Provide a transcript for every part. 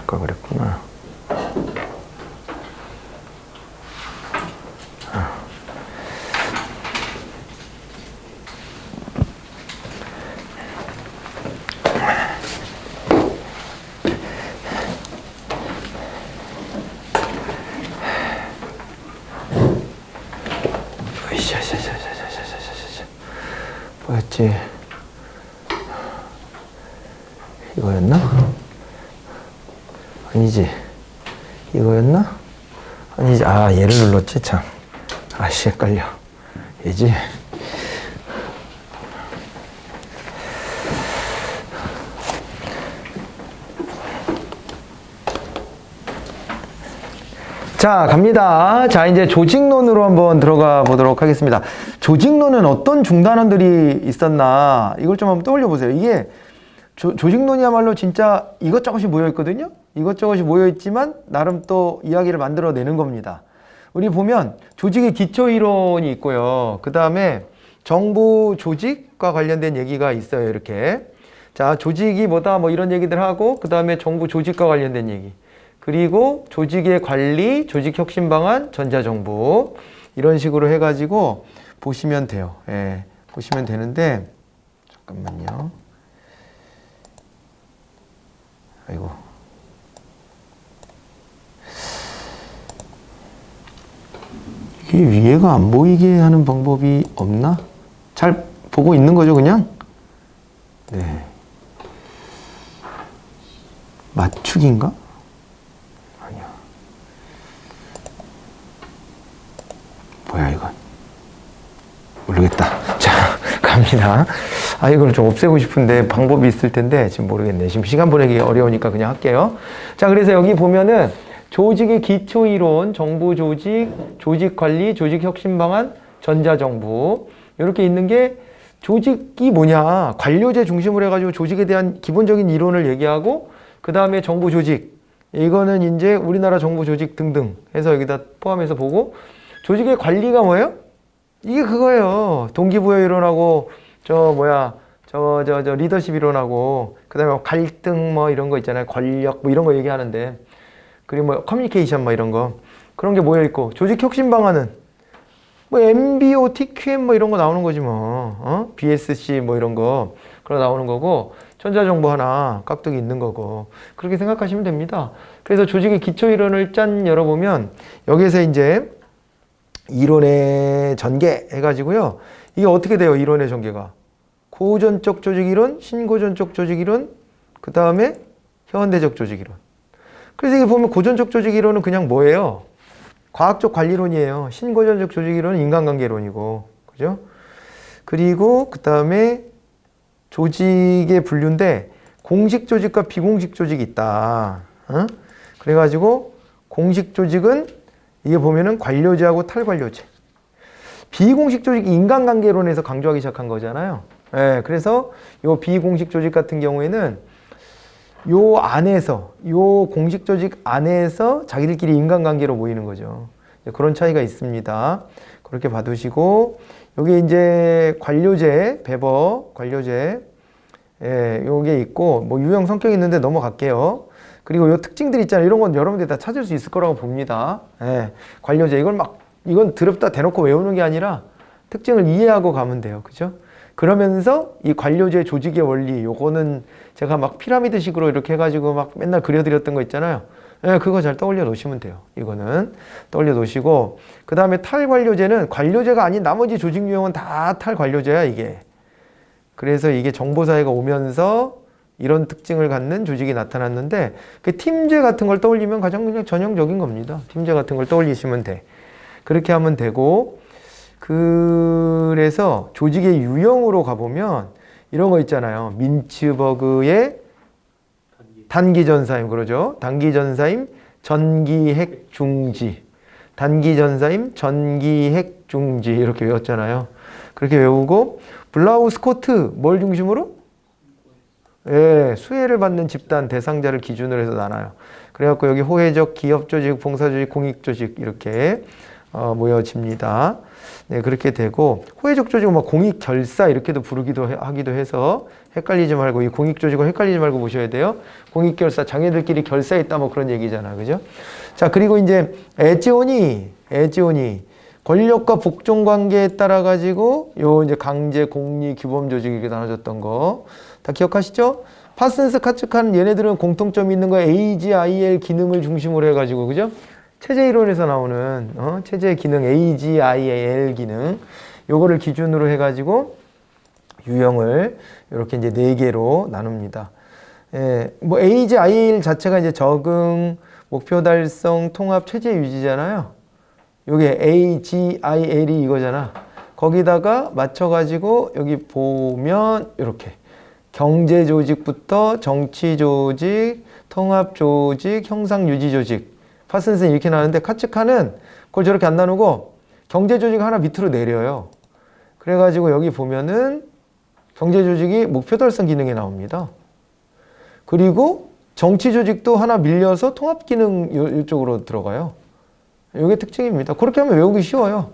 아까 그랬구나. 뭐였지? 이거였나? 아니지. 이거였나? 아니지. 아, 얘를 눌렀지, 참. 아씨, 헷갈려. 얘지. 자, 갑니다. 자, 이제 조직론으로 한번 들어가 보도록 하겠습니다. 조직론은 어떤 중단원들이 있었나, 이걸 좀 한번 떠올려 보세요. 이게 조직론이야말로 진짜 이것저것이 모여 있거든요. 이것저것이 모여 있지만 나름 또 이야기를 만들어내는 겁니다. 우리 보면 조직의 기초 이론이 있고요. 그 다음에 정부 조직과 관련된 얘기가 있어요. 이렇게. 자, 조직이 뭐다, 뭐 이런 얘기들 하고, 그 다음에 정부 조직과 관련된 얘기. 그리고 조직의 관리, 조직 혁신 방안, 전자정부. 이런 식으로 해가지고 보시면 돼요. 예, 보시면 되는데, 잠깐만요. 아이고. 이게 위에가 안 보이게 하는 방법이 없나? 잘 보고 있는 거죠, 그냥? 네. 맞추기인가? 아니야. 뭐야, 이건? 모르겠다. 자, 갑니다. 아, 이걸 좀 없애고 싶은데 방법이 있을 텐데 지금 모르겠네. 지금 시간 보내기 어려우니까 그냥 할게요. 자, 그래서 여기 보면은 조직의 기초 이론, 정부 조직, 조직 관리, 조직 혁신 방안, 전자정부. 이렇게 있는 게 조직이 뭐냐. 관료제 중심으로 해가지고 조직에 대한 기본적인 이론을 얘기하고, 그 다음에 정부 조직. 이거는 이제 우리나라 정부 조직 등등 해서 여기다 포함해서 보고, 조직의 관리가 뭐예요? 이게 그거예요. 동기부여 이론하고, 리더십 이론하고, 그 다음에 갈등 뭐 이런 거 있잖아요. 권력 뭐 이런 거 얘기하는데, 그리고 뭐 커뮤니케이션 뭐 이런 거. 그런 게 모여있고, 조직 혁신 방안은 뭐 MBO, TQM 뭐 이런 거 나오는 거지 뭐. BSC 뭐 이런 거. 그런 거 나오는 거고, 전자정보 하나 깍두기 있는 거고. 그렇게 생각하시면 됩니다. 그래서 조직의 기초 이론을 짠 열어보면, 여기에서 이제 이론의 전개 해가지고요. 이게 어떻게 돼요? 이론의 전개가. 고전적 조직 이론, 신고전적 조직 이론, 그 다음에 현대적 조직 이론. 그래서 이게 보면 고전적 조직 이론은 그냥 뭐예요? 과학적 관리론이에요. 신고전적 조직 이론은 인간관계론이고, 그죠? 그리고 그 다음에 조직의 분류인데 공식 조직과 비공식 조직이 있다. 그래가지고 공식 조직은 이게 보면은 관료제하고 탈관료제. 비공식 조직이 인간관계론에서 강조하기 시작한 거잖아요. 예, 그래서 요 비공식 조직 같은 경우에는 요 안에서, 요 공식 조직 안에서 자기들끼리 인간관계로 모이는 거죠. 그런 차이가 있습니다. 그렇게 봐두시고, 여기 이제 관료제, 배버, 관료제, 예, 요게 있고, 뭐 유형 성격이 있는데 넘어갈게요. 그리고 요 특징들 있잖아요. 이런 건 여러분들이 다 찾을 수 있을 거라고 봅니다. 예, 관료제. 이건 더럽다 대놓고 외우는 게 아니라 특징을 이해하고 가면 돼요. 그죠? 그러면서 이 관료제 조직의 원리, 요거는 제가 막 피라미드식으로 이렇게 해가지고 막 맨날 그려드렸던 거 있잖아요. 예, 그거 잘 떠올려 놓으시면 돼요. 이거는 떠올려 놓으시고, 그 다음에 탈관료제는 관료제가 아닌 나머지 조직 유형은 다 탈관료제야, 이게. 그래서 이게 정보사회가 오면서 이런 특징을 갖는 조직이 나타났는데, 그 팀제 같은 걸 떠올리면 가장 그냥 전형적인 겁니다. 팀제 같은 걸 떠올리시면 돼. 그렇게 하면 되고, 그래서 조직의 유형으로 가보면 이런 거 있잖아요. 민츠버그의 단기전사임, 그러죠? 단기전사임, 전기핵중지. 단기전사임, 전기핵중지. 이렇게 외웠잖아요. 그렇게 외우고, 블라우 스코트, 뭘 중심으로? 예, 수혜를 받는 집단 대상자를 기준으로 해서 나눠요. 그래갖고 여기 호혜적, 기업조직, 봉사조직, 공익조직 이렇게 모여집니다. 네, 그렇게 되고 호혜적 조직은 뭐 공익결사 이렇게도 하기도 해서 헷갈리지 말고 이 공익조직은 헷갈리지 말고 보셔야 돼요. 공익결사 자기들끼리 결사했다 뭐 그런 얘기잖아, 그죠? 자, 그리고 이제 에지오니 권력과 복종 관계에 따라 가지고 요 이제 강제 공리 규범 조직 이렇게 나눠졌던 거 다 기억하시죠? 파슨스 카츠카는 얘네들은 공통점이 있는 거 AGIL 기능을 중심으로 해가지고, 그죠? 체제 이론에서 나오는 체제 기능 AGIL 기능 요거를 기준으로 해가지고 유형을 이렇게 이제 4개로 나눕니다. 예, 뭐 AGIL 자체가 이제 적응, 목표 달성, 통합, 체제 유지잖아요. 요게 AGIL이 이거잖아. 거기다가 맞춰가지고 여기 보면 이렇게 경제 조직부터 정치 조직, 통합 조직, 형상 유지 조직. 파슨스는 이렇게 나누는데 카츠카는 그걸 저렇게 안 나누고 경제 조직 하나 밑으로 내려요. 그래가지고 여기 보면은 경제 조직이 목표 달성 기능에 나옵니다. 그리고 정치 조직도 하나 밀려서 통합 기능 이쪽으로 들어가요. 이게 특징입니다. 그렇게 하면 외우기 쉬워요.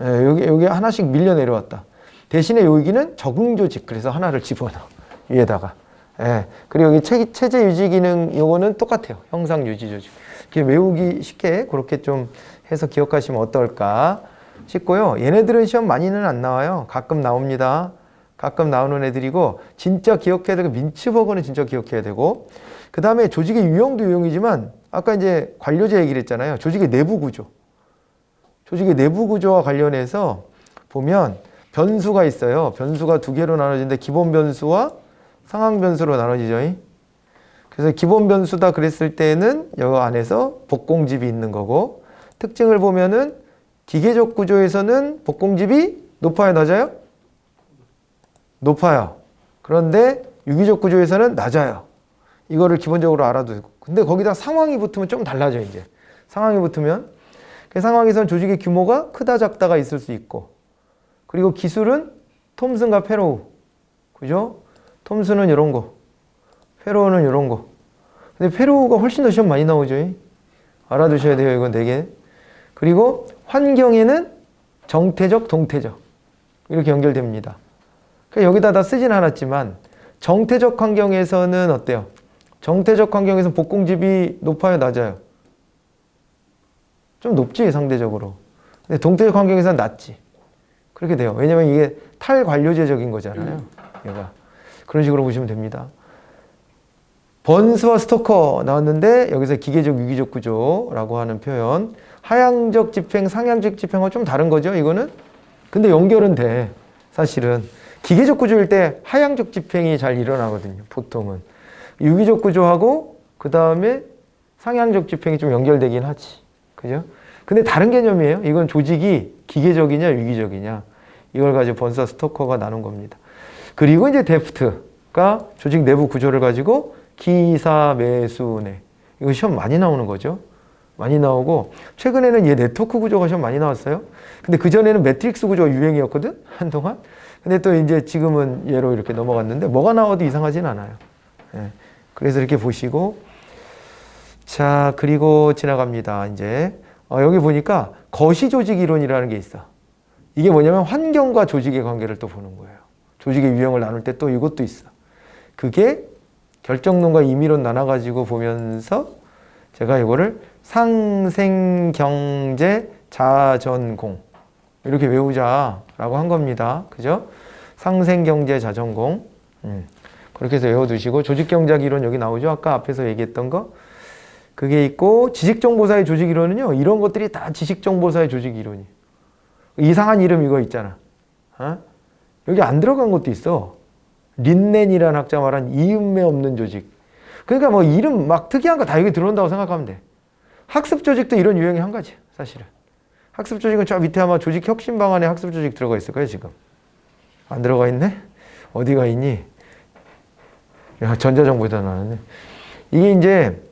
예, 여기 하나씩 밀려 내려왔다. 대신에 여기는 적응 조직, 그래서 하나를 집어넣어 위에다가. 예, 그리고 여기 체제 유지 기능 요거는 똑같아요. 형상 유지 조직. 이렇게 외우기 쉽게 그렇게 좀 해서 기억하시면 어떨까 싶고요. 얘네들은 시험 많이는 안 나와요. 가끔 나옵니다. 가끔 나오는 애들이고 진짜 기억해야 되고 민츠버그는 진짜 기억해야 되고, 그 다음에 조직의 유형도 유형이지만 아까 이제 관료제 얘기를 했잖아요. 조직의 내부 구조. 조직의 내부 구조와 관련해서 보면 변수가 있어요. 변수가 2개로 나눠지는데 기본 변수와 상황 변수로 나눠지죠. 그래서 기본 변수다 그랬을 때는 여기 안에서 복공집이 있는 거고, 특징을 보면은 기계적 구조에서는 복공집이 높아요, 낮아요? 높아요. 그런데 유기적 구조에서는 낮아요. 이거를 기본적으로 알아두고. 근데 거기다 상황이 붙으면 좀 달라져, 이제. 상황이 붙으면. 그 상황에서는 조직의 규모가 크다 작다가 있을 수 있고, 그리고 기술은 톰슨과 페로우. 그죠? 톰슨은 이런 거. 페로우는 이런 거. 근데 페로우가 훨씬 더 시험 많이 나오죠. 알아두셔야 돼요, 이건 되게. 그리고 환경에는 정태적, 동태적. 이렇게 연결됩니다. 그러니까 여기다 다 쓰진 않았지만, 정태적 환경에서는 어때요? 정태적 환경에서는 복공집이 높아요, 낮아요? 좀 높지, 상대적으로. 근데 동태적 환경에서는 낮지. 그렇게 돼요. 왜냐면 이게 탈관료제적인 거잖아요. 얘가. 그런 식으로 보시면 됩니다. 번스와 스토커 나왔는데 여기서 기계적, 유기적 구조라고 하는 표현. 하향적 집행, 상향적 집행과 좀 다른 거죠, 이거는? 근데 연결은 돼, 사실은. 기계적 구조일 때 하향적 집행이 잘 일어나거든요, 보통은. 유기적 구조하고 그 다음에 상향적 집행이 좀 연결되긴 하지. 그죠? 근데 다른 개념이에요. 이건 조직이 기계적이냐 유기적이냐, 이걸 가지고 번스와 스토커가 나눈 겁니다. 그리고 이제 데프트가 조직 내부 구조를 가지고 기사, 매수, 내. 이거 시험 많이 나오는 거죠. 많이 나오고, 최근에는 얘 네트워크 구조가 시험 많이 나왔어요. 근데 그전에는 매트릭스 구조가 유행이었거든, 한동안. 근데 또 이제 지금은 얘로 이렇게 넘어갔는데 뭐가 나와도 이상하진 않아요. 예. 그래서 이렇게 보시고, 자, 그리고 지나갑니다. 이제 여기 보니까 거시 조직 이론이라는 게 있어. 이게 뭐냐면 환경과 조직의 관계를 또 보는 거예요. 조직의 유형을 나눌 때 또 이것도 있어. 그게 결정론과 임의론 나눠가지고 보면서 제가 이거를 상생경제 자전공 이렇게 외우자라고 한 겁니다. 그죠? 상생경제 자전공. 그렇게 해서 외워두시고, 조직경제학 이론 여기 나오죠? 아까 앞에서 얘기했던 거. 그게 있고, 지식정보사의 조직 이론은요, 이런 것들이 다 지식정보사의 조직 이론이에요. 이상한 이름 이거 있잖아. 여기 안 들어간 것도 있어. 린넨이라는 학자 말한 이음매 없는 조직. 그러니까 뭐 이름 막 특이한 거 다 여기 들어온다고 생각하면 돼. 학습 조직도 이런 유형이 한 가지, 사실은. 학습 조직은 저 밑에 아마 조직 혁신 방안에 학습 조직 들어가 있을 거예요, 지금. 안 들어가 있네? 어디가 있니? 야, 전자정보에다 넣었네. 이게 이제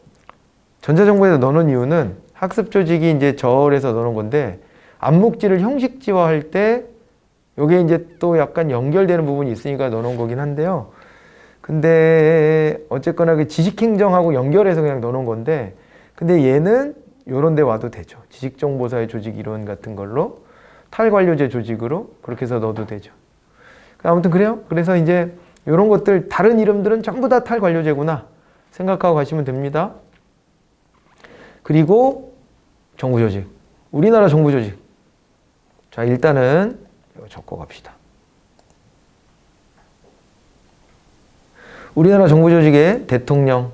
전자정보에다 넣어놓은 이유는 학습 조직이 이제 저울에서 넣어놓은 건데, 암묵지를 형식지화할 때 요게 이제 또 약간 연결되는 부분이 있으니까 넣어놓은 거긴 한데요. 근데 어쨌거나 그 지식행정하고 연결해서 그냥 넣어놓은 건데, 근데 얘는 요런 데 와도 되죠. 지식정보사회 조직 이론 같은 걸로 탈관료제 조직으로 그렇게 해서 넣어도 되죠. 아무튼 그래요. 그래서 이제 요런 것들 다른 이름들은 전부 다 탈관료제구나 생각하고 가시면 됩니다. 그리고 정부조직. 우리나라 정부조직. 자, 일단은 이거 적고 갑시다. 우리나라 정부조직의 대통령.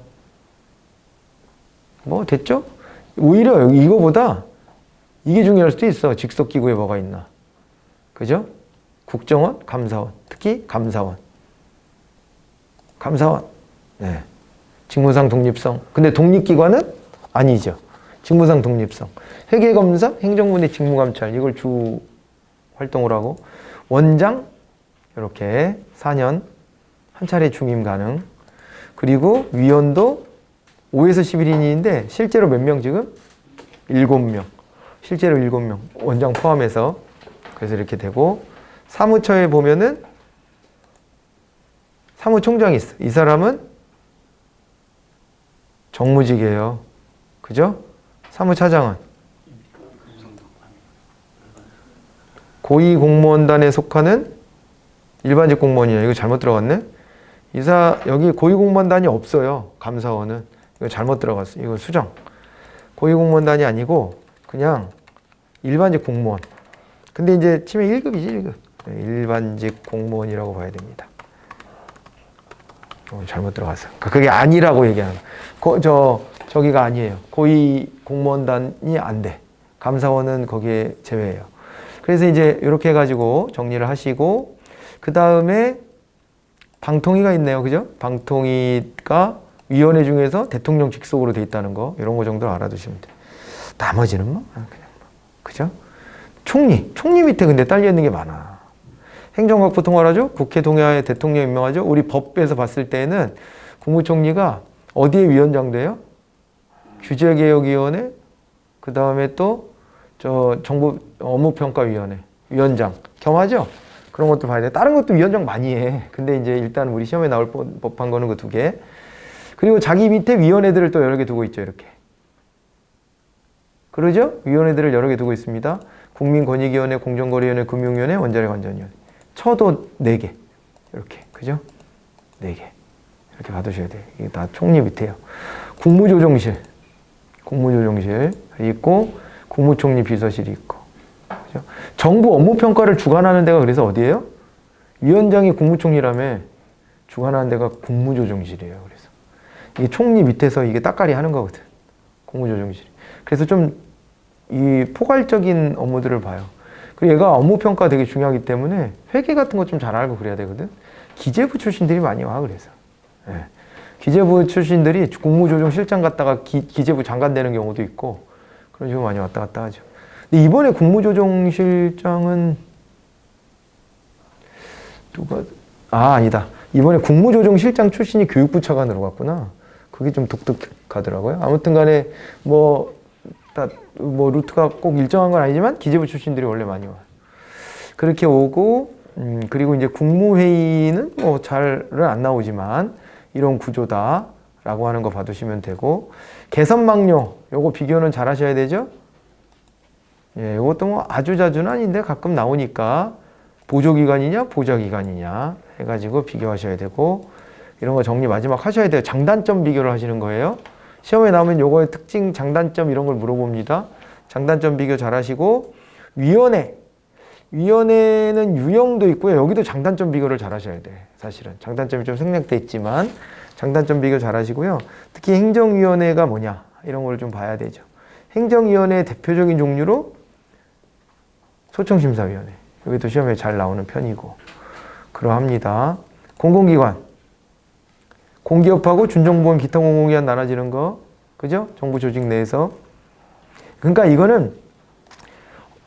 뭐 됐죠? 오히려 이거보다 이게 중요할 수도 있어. 직속기구에 뭐가 있나. 그죠? 국정원, 감사원. 특히 감사원. 감사원. 네. 직무상 독립성. 근데 독립기관은 아니죠. 직무상 독립성. 회계검사, 행정부 내 직무감찰. 이걸 주 활동을 하고. 원장. 이렇게 4년 한 차례 중임 가능. 그리고 위원도 5에서 11인인데 실제로 몇 명 지금? 7명. 실제로 7명. 원장 포함해서. 그래서 이렇게 되고 사무처에 보면은 사무총장이 있어. 이 사람은 정무직이에요. 그죠? 사무차장은 고위공무원단에 속하는 일반직 공무원이에요. 이거 잘못 들어갔네. 여기 고위공무원단이 없어요. 감사원은. 이거 잘못 들어갔어요. 이거 수정. 고위공무원단이 아니고 그냥 일반직 공무원. 근데 이제 치면 1급이지 1급. 일반직 공무원이라고 봐야 됩니다. 잘못 들어갔어. 그게 아니라고 얘기하는 저기가 아니에요. 고위공무원단이 안 돼. 감사원은 거기에 제외예요. 그래서 이제 이렇게 해가지고 정리를 하시고 그 다음에 방통위가 있네요. 그죠? 방통위가 위원회 중에서 대통령 직속으로 돼 있다는 거 이런 거 정도 알아두시면 돼요. 나머지는 뭐 그냥 그죠? 총리 밑에 근데 딸려 있는 게 많아. 행정각부 통할하죠? 국회 동의하에 대통령 임명하죠? 우리 법에서 봤을 때는 국무총리가 어디에 위원장 돼요? 규제개혁위원회, 그 다음에 또 정부 업무평가위원회 위원장 겸하죠? 그런 것도 봐야 돼. 다른 것도 위원장 많이 해. 근데 이제 일단 우리 시험에 나올 법한 거는 그 2개. 그리고 자기 밑에 위원회들을 또 여러 개 두고 있죠. 이렇게. 그러죠? 위원회들을 여러 개 두고 있습니다. 국민권익위원회, 공정거래위원회, 금융위원회, 원자력안전위원회. 처도 4개. 이렇게. 그죠? 4개. 이렇게 받으셔야 돼요. 이게 다 총리 밑에요. 국무조정실 있고, 국무총리 비서실이 있고. 그죠? 정부 업무평가를 주관하는 데가 그래서 어디예요? 위원장이 국무총리라며 주관하는 데가 국무조정실이에요. 그래서. 이게 총리 밑에서 이게 따까리 하는 거거든. 국무조정실이. 그래서 좀 이 포괄적인 업무들을 봐요. 그리고 얘가 업무평가 되게 중요하기 때문에 회계 같은 거 좀 잘 알고 그래야 되거든. 기재부 출신들이 많이 와, 그래서. 네. 기재부 출신들이 국무조정실장 갔다가 기재부 장관 되는 경우도 있고 그런 식으로 많이 왔다 갔다 하죠. 근데 이번에 국무조정실장은 아니다. 이번에 국무조정실장 출신이 교육부 차관으로 갔구나. 그게 좀 독특하더라고요. 아무튼 간에 루트가 꼭 일정한 건 아니지만 기재부 출신들이 원래 많이 와요. 그렇게 오고 그리고 이제 국무회의는 뭐 잘은 안 나오지만 이런 구조다라고 하는 거 봐두시면 되고 개선망료 요거 비교는 잘 하셔야 되죠. 예, 이것도 뭐 아주 자주는 아닌데 가끔 나오니까 보조기관이냐 보좌기관이냐 해가지고 비교하셔야 되고 이런 거 정리 마지막 하셔야 돼요. 장단점 비교를 하시는 거예요. 시험에 나오면 요거의 특징, 장단점 이런 걸 물어봅니다. 장단점 비교 잘 하시고 위원회는 유형도 있고요. 여기도 장단점 비교를 잘 하셔야 돼. 사실은 장단점이 좀 생략돼 있지만 장단점 비교 잘 하시고요. 특히 행정위원회가 뭐냐 이런 걸 좀 봐야 되죠. 행정위원회의 대표적인 종류로 소청심사위원회 여기도 시험에 잘 나오는 편이고 그러합니다. 공공기관 공기업하고 준정부원 기타 공공기관 나눠지는 거 그죠? 정부 조직 내에서 그러니까 이거는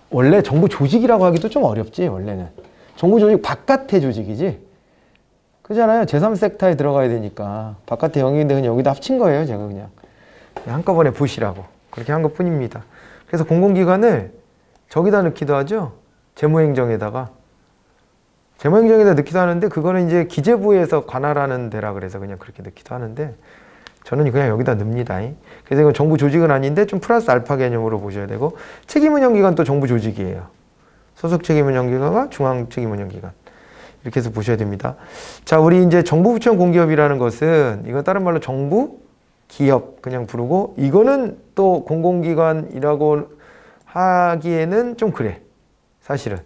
원래 정부 조직이라고 하기도 좀 어렵지 원래는 정부 조직 바깥의 조직이지 그잖아요. 제3섹터에 들어가야 되니까 바깥의 영역인데 그냥 여기다 합친 거예요. 제가 그냥 한꺼번에 보시라고 그렇게 한 것 뿐입니다. 그래서 공공기관을 저기다 넣기도 하죠. 재무행정에다 넣기도 하는데 그거는 이제 기재부에서 관할하는 데라 그래서 그냥 그렇게 넣기도 하는데 저는 그냥 여기다 넣습니다. 그래서 이건 정부 조직은 아닌데 좀 플러스 알파 개념으로 보셔야 되고, 책임운영기관 또 정부 조직이에요. 소속 책임운영기관과 중앙 책임운영기관. 이렇게 해서 보셔야 됩니다. 자, 우리 이제 정부 부처 공기업이라는 것은, 이건 다른 말로 정부 기업 그냥 부르고, 이거는 또 공공기관이라고 하기에는 좀 그래. 사실은.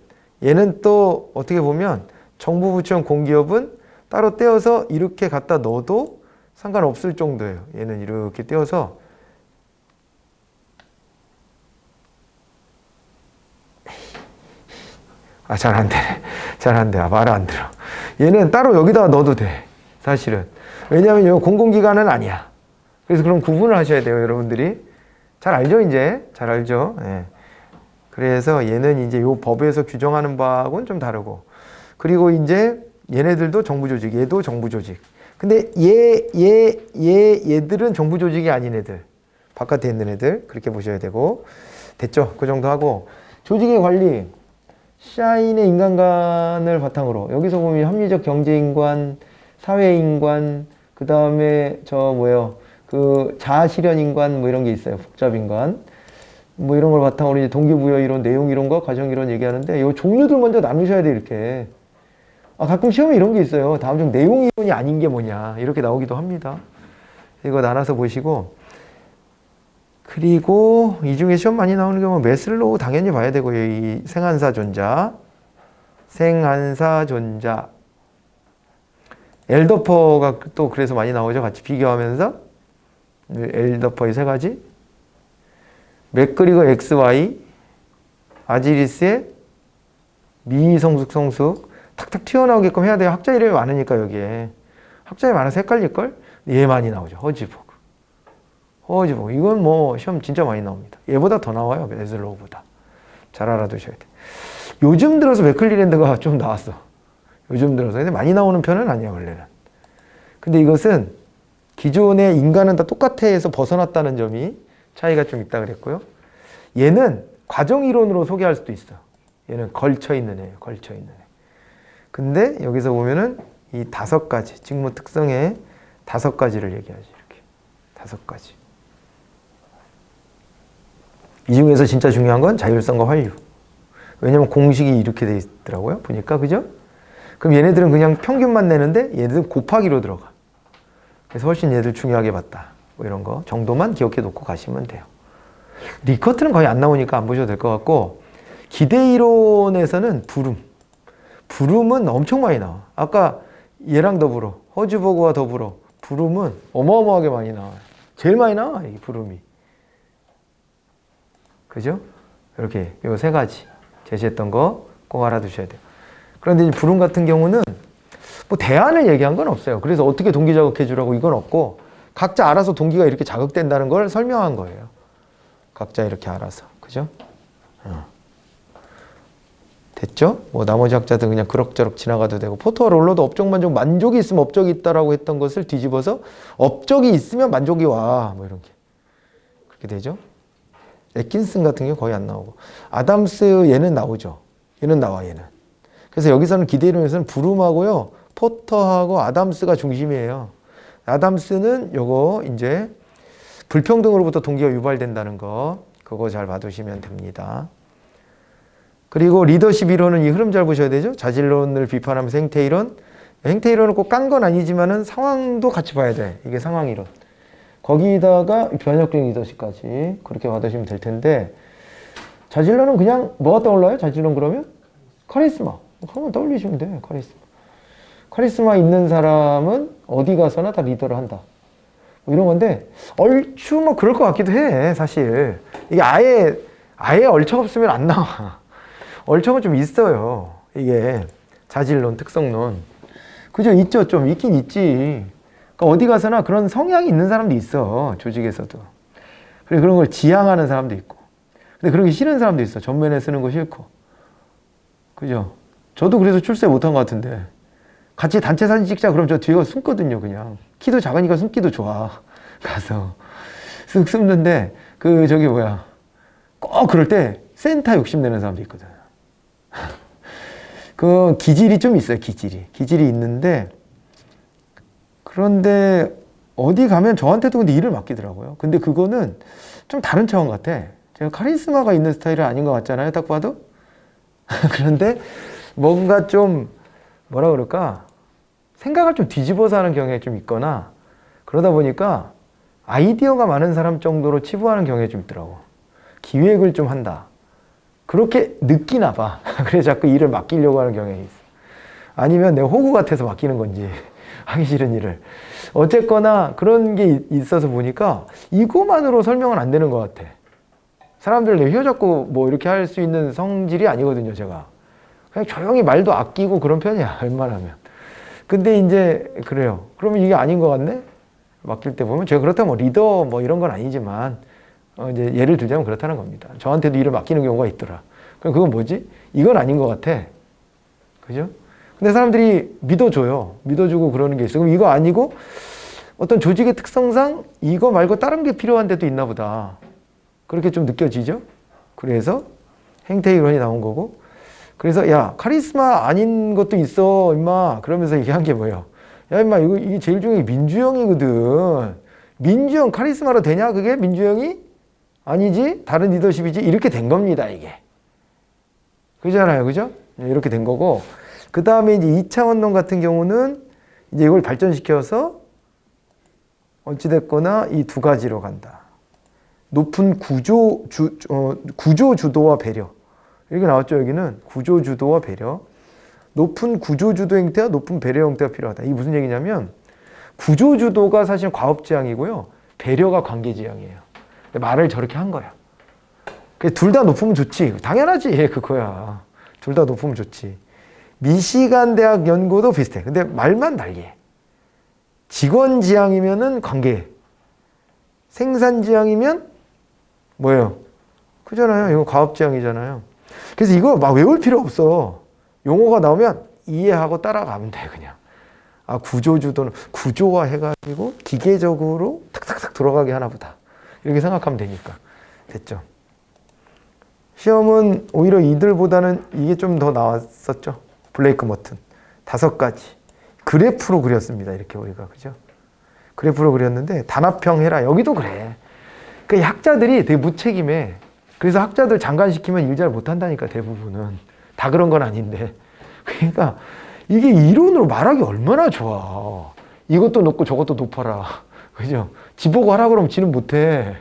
얘는 또 어떻게 보면 정부 부처 공기업은 따로 떼어서 이렇게 갖다 넣어도 상관없을 정도예요. 얘는 이렇게 떼어서 잘 안 되네. 잘 안 돼. 말 안 들어. 얘는 따로 여기다 넣어도 돼. 사실은. 왜냐하면 이거 공공기관은 아니야. 그래서 그럼 구분을 하셔야 돼요. 여러분들이. 잘 알죠, 이제? 잘 알죠? 예. 그래서 얘는 이제 요 법에서 규정하는 바하고는 좀 다르고. 그리고 이제 얘네들도 정부조직, 얘도 정부조직. 근데 얘들은 정부조직이 아닌 애들. 바깥에 있는 애들. 그렇게 보셔야 되고. 됐죠? 그 정도 하고. 조직의 관리. 샤인의 인간관을 바탕으로. 여기서 보면 합리적 경제인관, 사회인관, 그 다음에 그 자아실현인관 뭐 이런 게 있어요. 복잡인관. 뭐 이런 걸 바탕으로 이제 동기부여 이론, 내용 이론과 과정 이론 얘기하는데 이 종류들 먼저 나누셔야 돼, 이렇게. 가끔 시험에 이런 게 있어요. 다음 중 내용 이론이 아닌 게 뭐냐. 이렇게 나오기도 합니다. 이거 나눠서 보시고. 그리고 이 중에 시험 많이 나오는 경우 메슬로우 당연히 봐야 되고요. 이 생한사존자. 생한사존자. 엘더퍼가 또 그래서 많이 나오죠. 같이 비교하면서. 엘더퍼의 세 가지. 맥그리거 XY. 아지리스의 미성숙 성숙. 탁탁 튀어나오게끔 해야 돼요. 학자 이름이 많으니까 여기에. 학자 이름이 많아서 헷갈릴걸? 얘 많이 나오죠. 허지복. 이건 뭐 시험 진짜 많이 나옵니다. 얘보다 더 나와요. 메슬로우보다. 잘 알아두셔야 돼. 요즘 들어서 맥클리랜드가 좀 나왔어. 요즘 들어서. 근데 많이 나오는 편은 아니야, 원래는. 근데 이것은 기존의 인간은 다 똑같아 해서 벗어났다는 점이 차이가 좀 있다 그랬고요. 얘는 과정이론으로 소개할 수도 있어. 얘는 걸쳐있는 애예요. 걸쳐있는 애. 근데 여기서 보면은 이 5가지, 직무 특성의 5가지를 얘기하지. 이렇게. 5가지. 이 중에서 진짜 중요한 건 자율성과 활류. 왜냐면 공식이 이렇게 돼 있더라고요. 보니까. 그죠? 그럼 얘네들은 그냥 평균만 내는데 얘네들은 곱하기로 들어가. 그래서 훨씬 얘들 중요하게 봤다. 뭐 이런 거 정도만 기억해 놓고 가시면 돼요. 리커트는 거의 안 나오니까 안 보셔도 될 것 같고, 기대이론에서는 부름은 엄청 많이 나와. 아까 얘랑 더불어, 허즈버그와 더불어 부름은 어마어마하게 많이 나와요. 제일 많이 나와, 이 부름이. 그죠? 이렇게 요 3가지 제시했던 거 꼭 알아두셔야 돼요. 그런데 이 부름 같은 경우는 뭐 대안을 얘기한 건 없어요. 그래서 어떻게 동기 자극해 주라고 이건 없고, 각자 알아서 동기가 이렇게 자극된다는 걸 설명한 거예요. 각자 이렇게 알아서. 그죠? 됐죠? 뭐 나머지 학자들은 그냥 그럭저럭 지나가도 되고, 포터와 롤러도 업적 만족, 만족이 있으면 업적이 있다라고 했던 것을 뒤집어서 업적이 있으면 만족이 와. 뭐 이런 게. 그렇게 되죠? 애킨슨 같은 경우 거의 안 나오고. 아담스 얘는 나오죠. 얘는 나와, 얘는. 그래서 여기서는 기대이론에서는 부름하고요, 포터하고 아담스가 중심이에요. 아담스는 요거 이제 불평등으로부터 동기가 유발된다는 거, 그거 잘 봐두시면 됩니다. 그리고 리더십 이론은 이 흐름 잘 보셔야 되죠. 자질론을 비판하면서 행태이론. 행태이론은 꼭 깐 건 아니지만은 상황도 같이 봐야 돼. 이게 상황이론. 거기다가 변혁적 리더십까지 그렇게 받으시면 될 텐데, 자질론은 그냥 뭐가 떠올라요? 자질론 그러면? 카리스마. 그러면 떠올리시면 돼. 카리스마 있는 사람은 어디 가서나 다 리더를 한다. 뭐 이런 건데, 얼추 뭐 그럴 것 같기도 해, 사실. 이게 아예 얼척 없으면 안 나와. 얼척은 좀 있어요. 이게 자질론, 특성론. 그죠? 있죠? 좀 있긴 있지. 그러니까 어디 가서나 그런 성향이 있는 사람도 있어. 조직에서도. 그리고 그런 걸 지향하는 사람도 있고. 근데 그러기 싫은 사람도 있어. 전면에 쓰는 거 싫고. 그죠? 저도 그래서 출세 못한 것 같은데. 같이 단체 사진 찍자 그러면 저 뒤에 숨거든요, 그냥. 키도 작으니까 숨기도 좋아. 가서. 쓱 숨는데, 꼭 그럴 때 센터 욕심내는 사람도 있거든. 그 기질이 좀 있어요, 기질이 있는데, 그런데 어디 가면 저한테도 근데 일을 맡기더라고요. 근데 그거는 좀 다른 차원 같아. 제가 카리스마가 있는 스타일은 아닌 것 같잖아요, 딱 봐도. 그런데 뭔가 좀 뭐라 그럴까, 생각을 좀 뒤집어서 하는 경향이 좀 있거나, 그러다 보니까 아이디어가 많은 사람 정도로 치부하는 경향이 좀 있더라고. 기획을 좀 한다, 그렇게 느끼나 봐. 그래서 자꾸 일을 맡기려고 하는 경향이 있어. 아니면 내가 호구 같아서 맡기는 건지, 하기 싫은 일을. 어쨌거나 그런 게 있어서 보니까 이거만으로 설명은 안 되는 것 같아. 사람들 내 휘어잡고 뭐 이렇게 할 수 있는 성질이 아니거든요, 제가. 그냥 조용히 말도 아끼고 그런 편이야, 웬만하면. 근데 이제 그래요. 그러면 이게 아닌 것 같네? 맡길 때 보면 제가 그렇다면 뭐 리더 뭐 이런 건 아니지만 이제 예를 들자면 그렇다는 겁니다. 저한테도 일을 맡기는 경우가 있더라. 그럼 그건 뭐지? 이건 아닌 것 같아. 그죠? 근데 사람들이 믿어줘요. 믿어주고 그러는 게 있어. 그럼 이거 아니고 어떤 조직의 특성상 이거 말고 다른 게 필요한 데도 있나 보다, 그렇게 좀 느껴지죠? 그래서 행태 이론이 나온 거고, 그래서 야, 카리스마 아닌 것도 있어 임마, 그러면서 얘기한 게 뭐예요? 야 임마, 이게 제일 중요한 게 민주형이거든. 민주형 카리스마로 되냐? 그게 민주형이? 아니지, 다른 리더십이지. 이렇게 된 겁니다, 이게. 그잖아요, 그죠? 이렇게 된 거고, 그 다음에 이제 2차 원론 같은 경우는 이제 이걸 발전시켜서 어찌됐거나 이 두 가지로 간다. 높은 구조 주도와 배려. 이렇게 나왔죠, 여기는. 구조 주도와 배려. 높은 구조 주도 형태와 높은 배려 형태가 필요하다. 이게 무슨 얘기냐면, 구조 주도가 사실 과업지향이고요, 배려가 관계지향이에요. 말을 저렇게 한 거야. 둘 다 높으면 좋지. 당연하지, 그거야. 둘 다 높으면 좋지. 미시간 대학 연구도 비슷해. 근데 말만 달리해. 직원 지향이면은 관계, 생산 지향이면 뭐예요? 그잖아요. 이거 과업 지향이잖아요. 그래서 이거 막 외울 필요 없어. 용어가 나오면 이해하고 따라가면 돼, 그냥. 아, 구조주도는 구조화 해가지고 기계적으로 탁탁탁 들어가게 하나 보다, 이렇게 생각하면 되니까. 됐죠? 시험은 오히려 이들보다는 이게 좀 더 나왔었죠. 블레이크 머튼 5가지 그래프로 그렸습니다. 이렇게 우리가, 그죠? 그래프로 그렸는데 단합형 해라, 여기도 그래. 그 학자들이 되게 무책임해. 그래서 학자들 장관시키면 일 잘 못한다니까, 대부분은. 다 그런 건 아닌데. 그러니까 이게 이론으로 말하기 얼마나 좋아. 이것도 높고 저것도 높아라, 그죠? 지 보고 하라 그러면 지는 못해.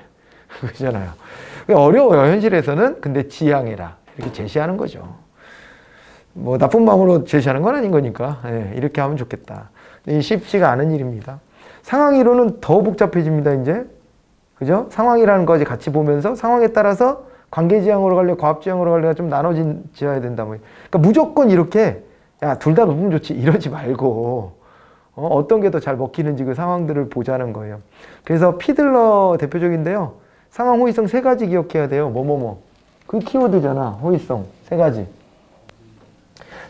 그러잖아요. 어려워요, 현실에서는. 근데 지향해라, 이렇게 제시하는 거죠. 뭐 나쁜 마음으로 제시하는 건 아닌 거니까, 예, 이렇게 하면 좋겠다. 근데 쉽지가 않은 일입니다. 상황이론은 더 복잡해집니다, 이제. 그죠? 상황이라는 거지 같이 보면서 상황에 따라서 관계지향으로 갈래, 과업지향으로 갈래가 좀 나눠져야 된다. 뭐. 그러니까 무조건 이렇게, 야, 둘 다 높으면 좋지, 이러지 말고, 어떤 게 더 잘 먹히는지 그 상황들을 보자는 거예요. 그래서 피들러 대표적인데요. 상황 호의성 3가지 기억해야 돼요. 뭐뭐뭐. 그 키워드잖아, 호의성 3가지.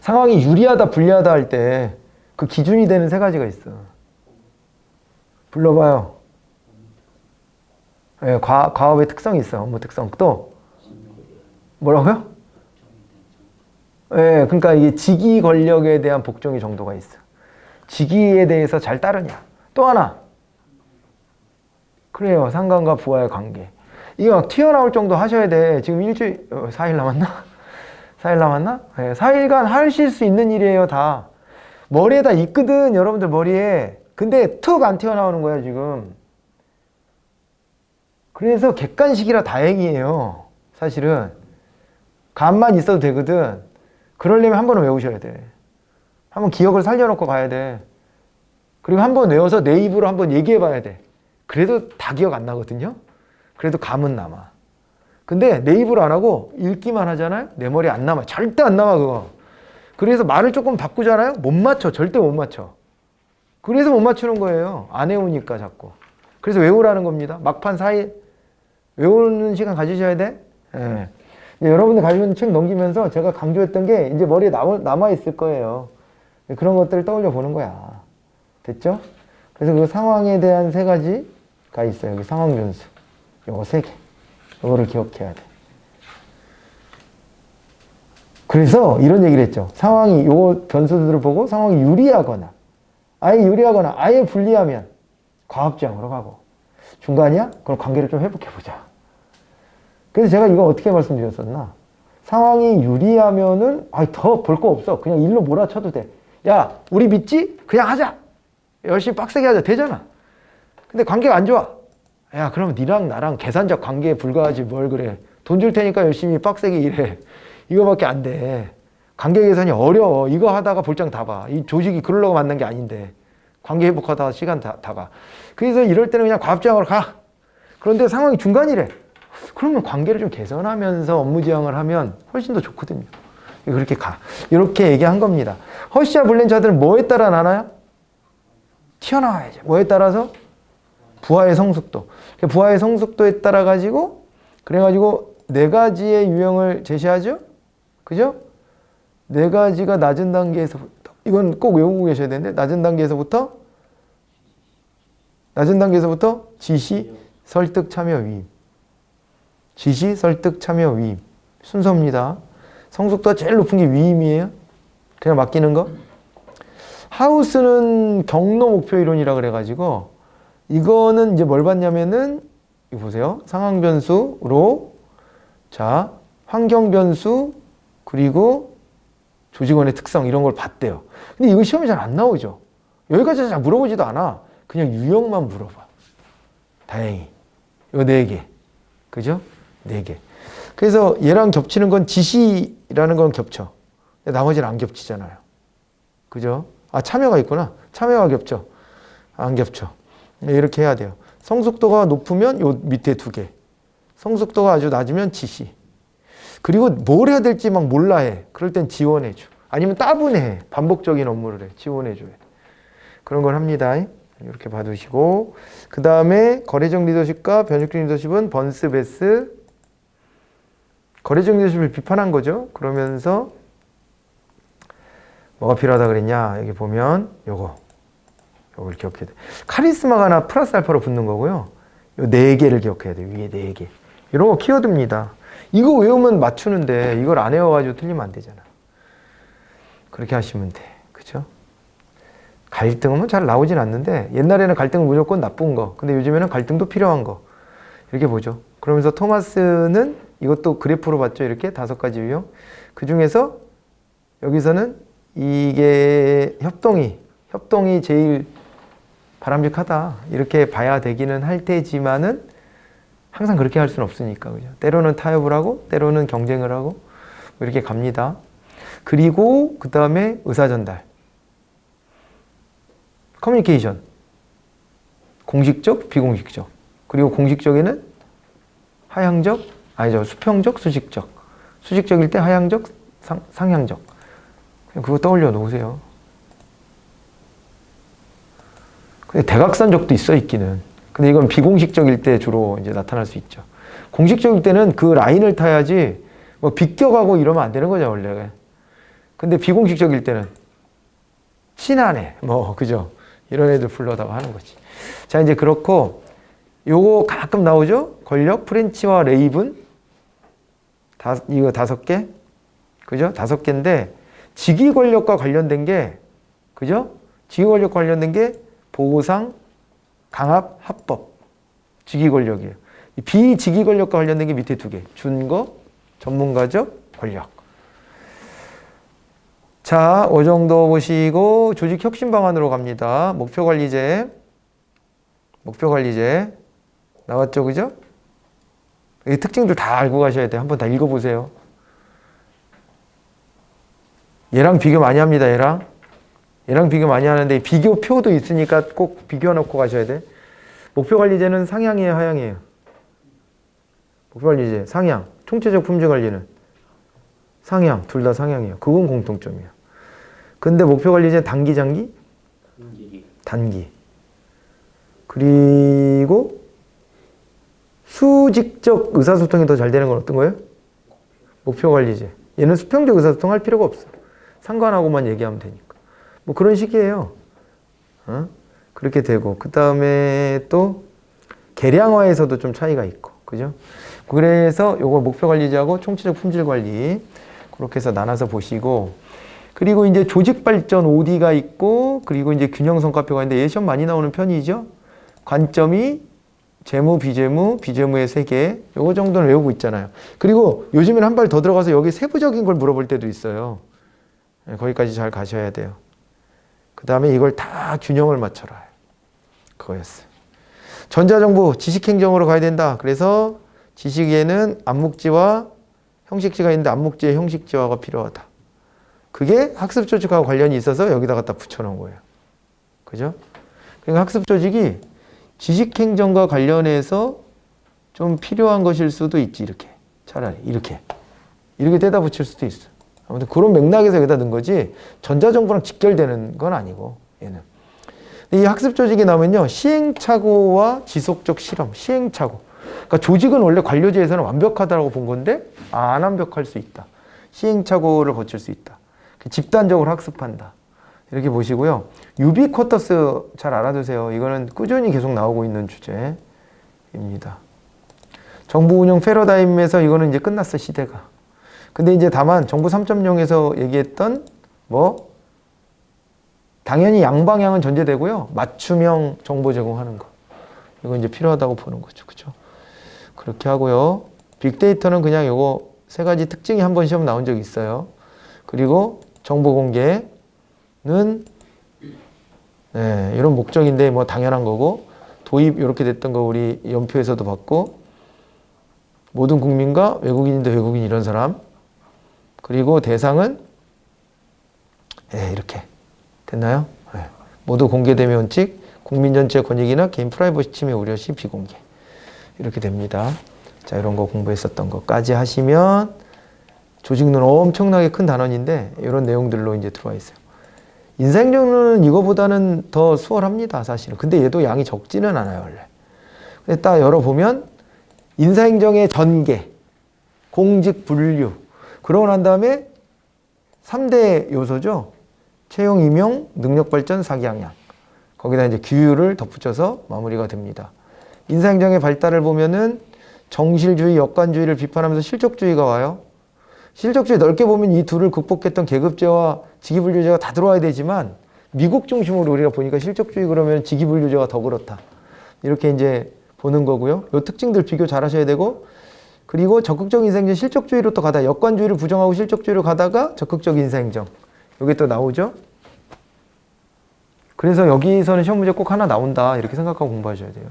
상황이 유리하다, 불리하다 할 때 그 기준이 되는 3가지가 있어. 불러봐요. 네, 과업의 특성이 있어. 업무 특성. 또 뭐라고요? 네, 그러니까 이게 직위 권력에 대한 복종의 정도가 있어. 직위에 대해서 잘 따르냐. 또 하나. 그래요. 상관과 부하의 관계. 이게 막 튀어나올 정도 하셔야 돼. 지금 일주일, 4일 남았나? 4일 남았나? 네, 4일간 하실 수 있는 일이에요, 다. 머리에 다 있거든, 여러분들 머리에. 근데 툭 안 튀어나오는 거야, 지금. 그래서 객관식이라 다행이에요, 사실은. 감만 있어도 되거든. 그러려면 한 번은 외우셔야 돼. 한번 기억을 살려놓고 가야 돼. 그리고 한 번 외워서 내 입으로 한번 얘기해 봐야 돼. 그래도 다 기억 안 나거든요. 그래도 감은 남아. 근데 내 입으로 안 하고 읽기만 하잖아요. 내 머리에 안 남아. 절대 안 남아, 그거. 그래서 말을 조금 바꾸잖아요. 못 맞춰. 절대 못 맞춰. 그래서 못 맞추는 거예요. 안 외우니까 자꾸. 그래서 외우라는 겁니다. 막판 4일 외우는 시간 가지셔야 돼. 예. 여러분들 가지고 있는 책 넘기면서 제가 강조했던 게 이제 머리에 남아있을 거예요. 그런 것들을 떠올려 보는 거야. 됐죠? 그래서 그 상황에 대한 3가지가 있어요. 여기 상황 변수. 요거 3개. 요거를 기억해야 돼. 그래서 이런 얘기를 했죠. 상황이, 요 변수들을 보고 상황이 유리하거나, 아예 유리하거나, 아예 불리하면, 과업지향으로 가고. 중간이야? 그럼 관계를 좀 회복해보자. 그래서 제가 이거 어떻게 말씀드렸었나? 상황이 유리하면은 더 볼 거 없어. 그냥 일로 몰아쳐도 돼. 야, 우리 믿지? 그냥 하자. 열심히 빡세게 하자. 되잖아. 근데 관계가 안 좋아. 야, 그럼 니랑 나랑 계산적 관계에 불과하지 뭘 그래. 돈 줄 테니까 열심히 빡세게 일해. 이거밖에 안 돼. 관계 개선이 어려워. 이거 하다가 볼장 다 봐. 이 조직이 그러려고 만난 게 아닌데. 관계 회복하다가 시간 다 가. 그래서 이럴 때는 그냥 과업지향으로 가. 그런데 상황이 중간이래. 그러면 관계를 좀 개선하면서 업무 지향을 하면 훨씬 더 좋거든요. 그렇게 가. 이렇게 얘기한 겁니다. 허쉬와 블렌차드는 뭐에 따라 나눠요? 튀어나와야죠. 뭐에 따라서? 부하의 성숙도. 부하의 성숙도에 따라 가지고 그래가지고 네 가지의 유형을 제시하죠. 그죠? 네 가지가 낮은 단계에서부터, 이건 꼭 외우고 계셔야 되는데, 낮은 단계에서부터 지시, 설득, 참여, 위임. 지시, 설득, 참여, 위임. 순서입니다. 성숙도가 제일 높은 게 위임이에요. 그냥 맡기는 거. 하우스는 경로 목표 이론이라 그래가지고, 이거는 이제 뭘 봤냐면은, 이거 보세요. 상황 변수로, 자, 환경 변수, 그리고 조직원의 특성, 이런 걸 봤대요. 근데 이거 시험에 잘 안 나오죠. 여기까지 잘 물어보지도 않아. 그냥 유형만 물어봐. 다행히. 이거 4개. 그죠? 4개. 그래서 얘랑 겹치는 건 지시라는 건 겹쳐. 나머지는 안 겹치잖아요. 그죠? 참여가 있구나. 참여가 겹쳐. 안 겹쳐. 이렇게 해야 돼요. 성숙도가 높으면 요 밑에 2개. 성숙도가 아주 낮으면 지시. 그리고 뭘 해야 될지 막 몰라 해. 그럴 땐 지원해줘. 아니면 따분해. 반복적인 업무를 해. 지원해줘야 돼. 그런 걸 합니다. 이렇게 봐두시고. 그 다음에 거래적 리더십과 변육적 리더십은 번스, 베스. 거래적 리더십을 비판한 거죠. 그러면서 뭐가 필요하다 그랬냐. 여기 보면 요걸 기억해야 돼. 카리스마가 하나 플러스 알파로 붙는 거고요. 요 4개를 기억해야 돼. 위에 4개. 이런 거 키워드입니다. 이거 외우면 맞추는데 이걸 안 외워가지고 틀리면 안 되잖아. 그렇게 하시면 돼. 그죠? 갈등은 잘 나오진 않는데 옛날에는 갈등은 무조건 나쁜 거. 근데 요즘에는 갈등도 필요한 거. 이렇게 보죠. 그러면서 토마스는 이것도 그래프로 봤죠. 이렇게 5가지 유형. 그 중에서 여기서는 이게 협동이 제일 바람직하다. 이렇게 봐야 되기는 할 테지만은 항상 그렇게 할 수는 없으니까. 그죠? 때로는 타협을 하고 때로는 경쟁을 하고 이렇게 갑니다. 그리고 그 다음에 의사전달. 커뮤니케이션. 공식적, 비공식적. 그리고 공식적에는 수평적, 수직적. 수직적일 때 하향적, 상향적. 그냥 그거 떠올려 놓으세요. 근데 대각선적도 있기는. 근데 이건 비공식적일 때 주로 이제 나타날 수 있죠. 공식적일 때는 그 라인을 타야지 뭐 비껴가고 이러면 안 되는 거죠, 원래. 근데 비공식적일 때는 친하네, 그죠? 이런 애들 불러다가 하는 거지. 자, 이제 그렇고, 요거 가끔 나오죠? 권력, 프렌치와 레이븐. 이거 5개. 그죠? 5개인데, 직위 권력과 관련된 게, 그죠? 직위 권력과 관련된 게 보상, 강압, 합법. 직위 권력이에요. 비직위 권력과 관련된 게 밑에 2개. 준거, 전문가적, 권력. 자, 이 정도 보시고 조직 혁신 방안으로 갑니다. 목표 관리제 나왔죠, 그죠? 이 특징들 다 알고 가셔야 돼요. 한번 다 읽어보세요. 얘랑 비교 많이 합니다. 얘랑 비교 많이 하는데 비교표도 있으니까 꼭 비교해 놓고 가셔야 돼. 목표 관리제는 상향이에요, 하향이에요? 목표 관리제 상향. 총체적 품질 관리는 상향. 둘 다 상향이에요. 그건 공통점이에요. 근데 목표 관리제 단기, 장기? 단기. 그리고 수직적 의사소통이 더 잘 되는 건 어떤 거예요? 목표 관리제. 얘는 수평적 의사소통 할 필요가 없어. 상관하고만 얘기하면 되니까. 그런 식이에요. 그렇게 되고. 그 다음에 또 계량화에서도 좀 차이가 있고. 그죠? 그래서 요거 목표 관리제하고 총체적 품질 관리. 그렇게 해서 나눠서 보시고. 그리고 이제 조직 발전 OD가 있고, 그리고 이제 균형 성과표가 있는데 얘 시험 많이 나오는 편이죠. 관점이 재무, 비재무, 비재무의 세계 요거 정도는 외우고 있잖아요. 그리고 요즘에는 한 발 더 들어가서 여기 세부적인 걸 물어볼 때도 있어요. 네, 거기까지 잘 가셔야 돼요. 그 다음에 이걸 다 균형을 맞춰라. 그거였어요. 전자정보, 지식행정으로 가야 된다. 그래서 지식에는 암묵지와 형식지가 있는데 암묵지에 형식지화가 필요하다. 그게 학습조직하고 관련이 있어서 여기다 갖다 붙여놓은 거예요. 그죠? 그러니까 학습조직이 지식행정과 관련해서 좀 필요한 것일 수도 있지. 이렇게 차라리 이렇게 떼다 붙일 수도 있어. 아무튼 그런 맥락에서 여기다 넣은 거지 전자정보랑 직결되는 건 아니고 얘는. 이 학습조직이 나오면요 시행착오와 지속적 실험, 시행착오. 그러니까 조직은 원래 관료제에서는 완벽하다고 본 건데 안 완벽할 수 있다. 시행착오를 거칠 수 있다. 집단적으로 학습한다. 이렇게 보시고요. 유비쿼터스 잘 알아두세요. 이거는 꾸준히 계속 나오고 있는 주제입니다. 정부 운영 패러다임에서 이거는 이제 끝났어, 시대가. 근데 이제 다만 정부 3.0에서 얘기했던 뭐 당연히 양방향은 전제되고요. 맞춤형 정보 제공하는 거. 이거 이제 필요하다고 보는 거죠. 그죠? 그렇게 하고요. 빅데이터는 그냥 요거 세 가지 특징이 한 번 시험 나온 적이 있어요. 그리고 정보 공개는 네, 이런 목적인데 뭐 당연한 거고 도입 이렇게 됐던 거 우리 연표에서도 봤고 모든 국민과 외국인인데 외국인 이런 사람 그리고 대상은 네, 이렇게 됐나요? 네. 모두 공개됨의 원칙, 국민 전체의 권익이나 개인 프라이버시 침해 우려 시 비공개 이렇게 됩니다. 자 이런 거 공부했었던 것까지 하시면 조직론 엄청나게 큰 단원인데 이런 내용들로 이제 들어와 있어요. 인사행정은 이거보다는 더 수월합니다, 사실은. 근데 얘도 양이 적지는 않아요, 원래. 근데 딱 열어보면 인사행정의 전개, 공직 분류, 그러고 난 다음에 3대 요소죠. 채용, 임용, 능력 발전, 사기 양양. 거기다 이제 규율을 덧붙여서 마무리가 됩니다. 인사행정의 발달을 보면은 정실주의, 역관주의를 비판하면서 실적주의가 와요. 실적주의 넓게 보면 이 둘을 극복했던 계급제와 직위분류제가 다 들어와야 되지만 미국 중심으로 우리가 보니까 실적주의 그러면 직위분류제가 더 그렇다. 이렇게 이제 보는 거고요. 이 특징들 비교 잘 하셔야 되고 그리고 적극적 인사행정 실적주의로 또 가다 역관주의를 부정하고 실적주의로 가다가 적극적 인사행정. 이게 또 나오죠. 그래서 여기서는 시험 문제 꼭 하나 나온다. 이렇게 생각하고 공부하셔야 돼요.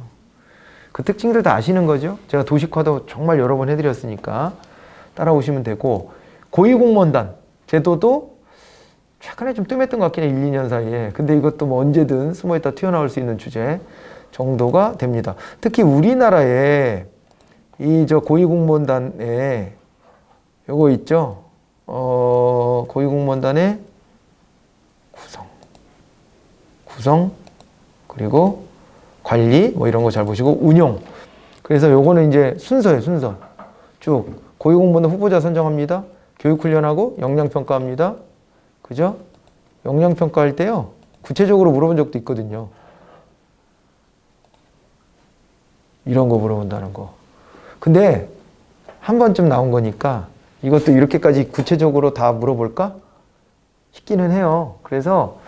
그 특징들 다 아시는 거죠. 제가 도식화도 정말 여러 번 해드렸으니까 따라오시면 되고 고위공무원단 제도도 최근에 좀 뜸했던 것 같긴 해. 1, 2년 사이에. 근데 이것도 뭐 언제든 숨어있다 튀어나올 수 있는 주제 정도가 됩니다. 특히 우리나라에 이 저 고위공무원단에 요거 있죠. 고위공무원단의 구성 그리고 관리 뭐 이런 거 잘 보시고 운용. 그래서 요거는 이제 순서예요, 순서. 쭉 고위공무원 후보자 선정합니다. 교육훈련하고 역량평가합니다. 그죠? 역량평가할 때요. 구체적으로 물어본 적도 있거든요. 이런 거 물어본다는 거. 근데 한 번쯤 나온 거니까 이것도 이렇게까지 구체적으로 다 물어볼까? 싶기는 해요. 그래서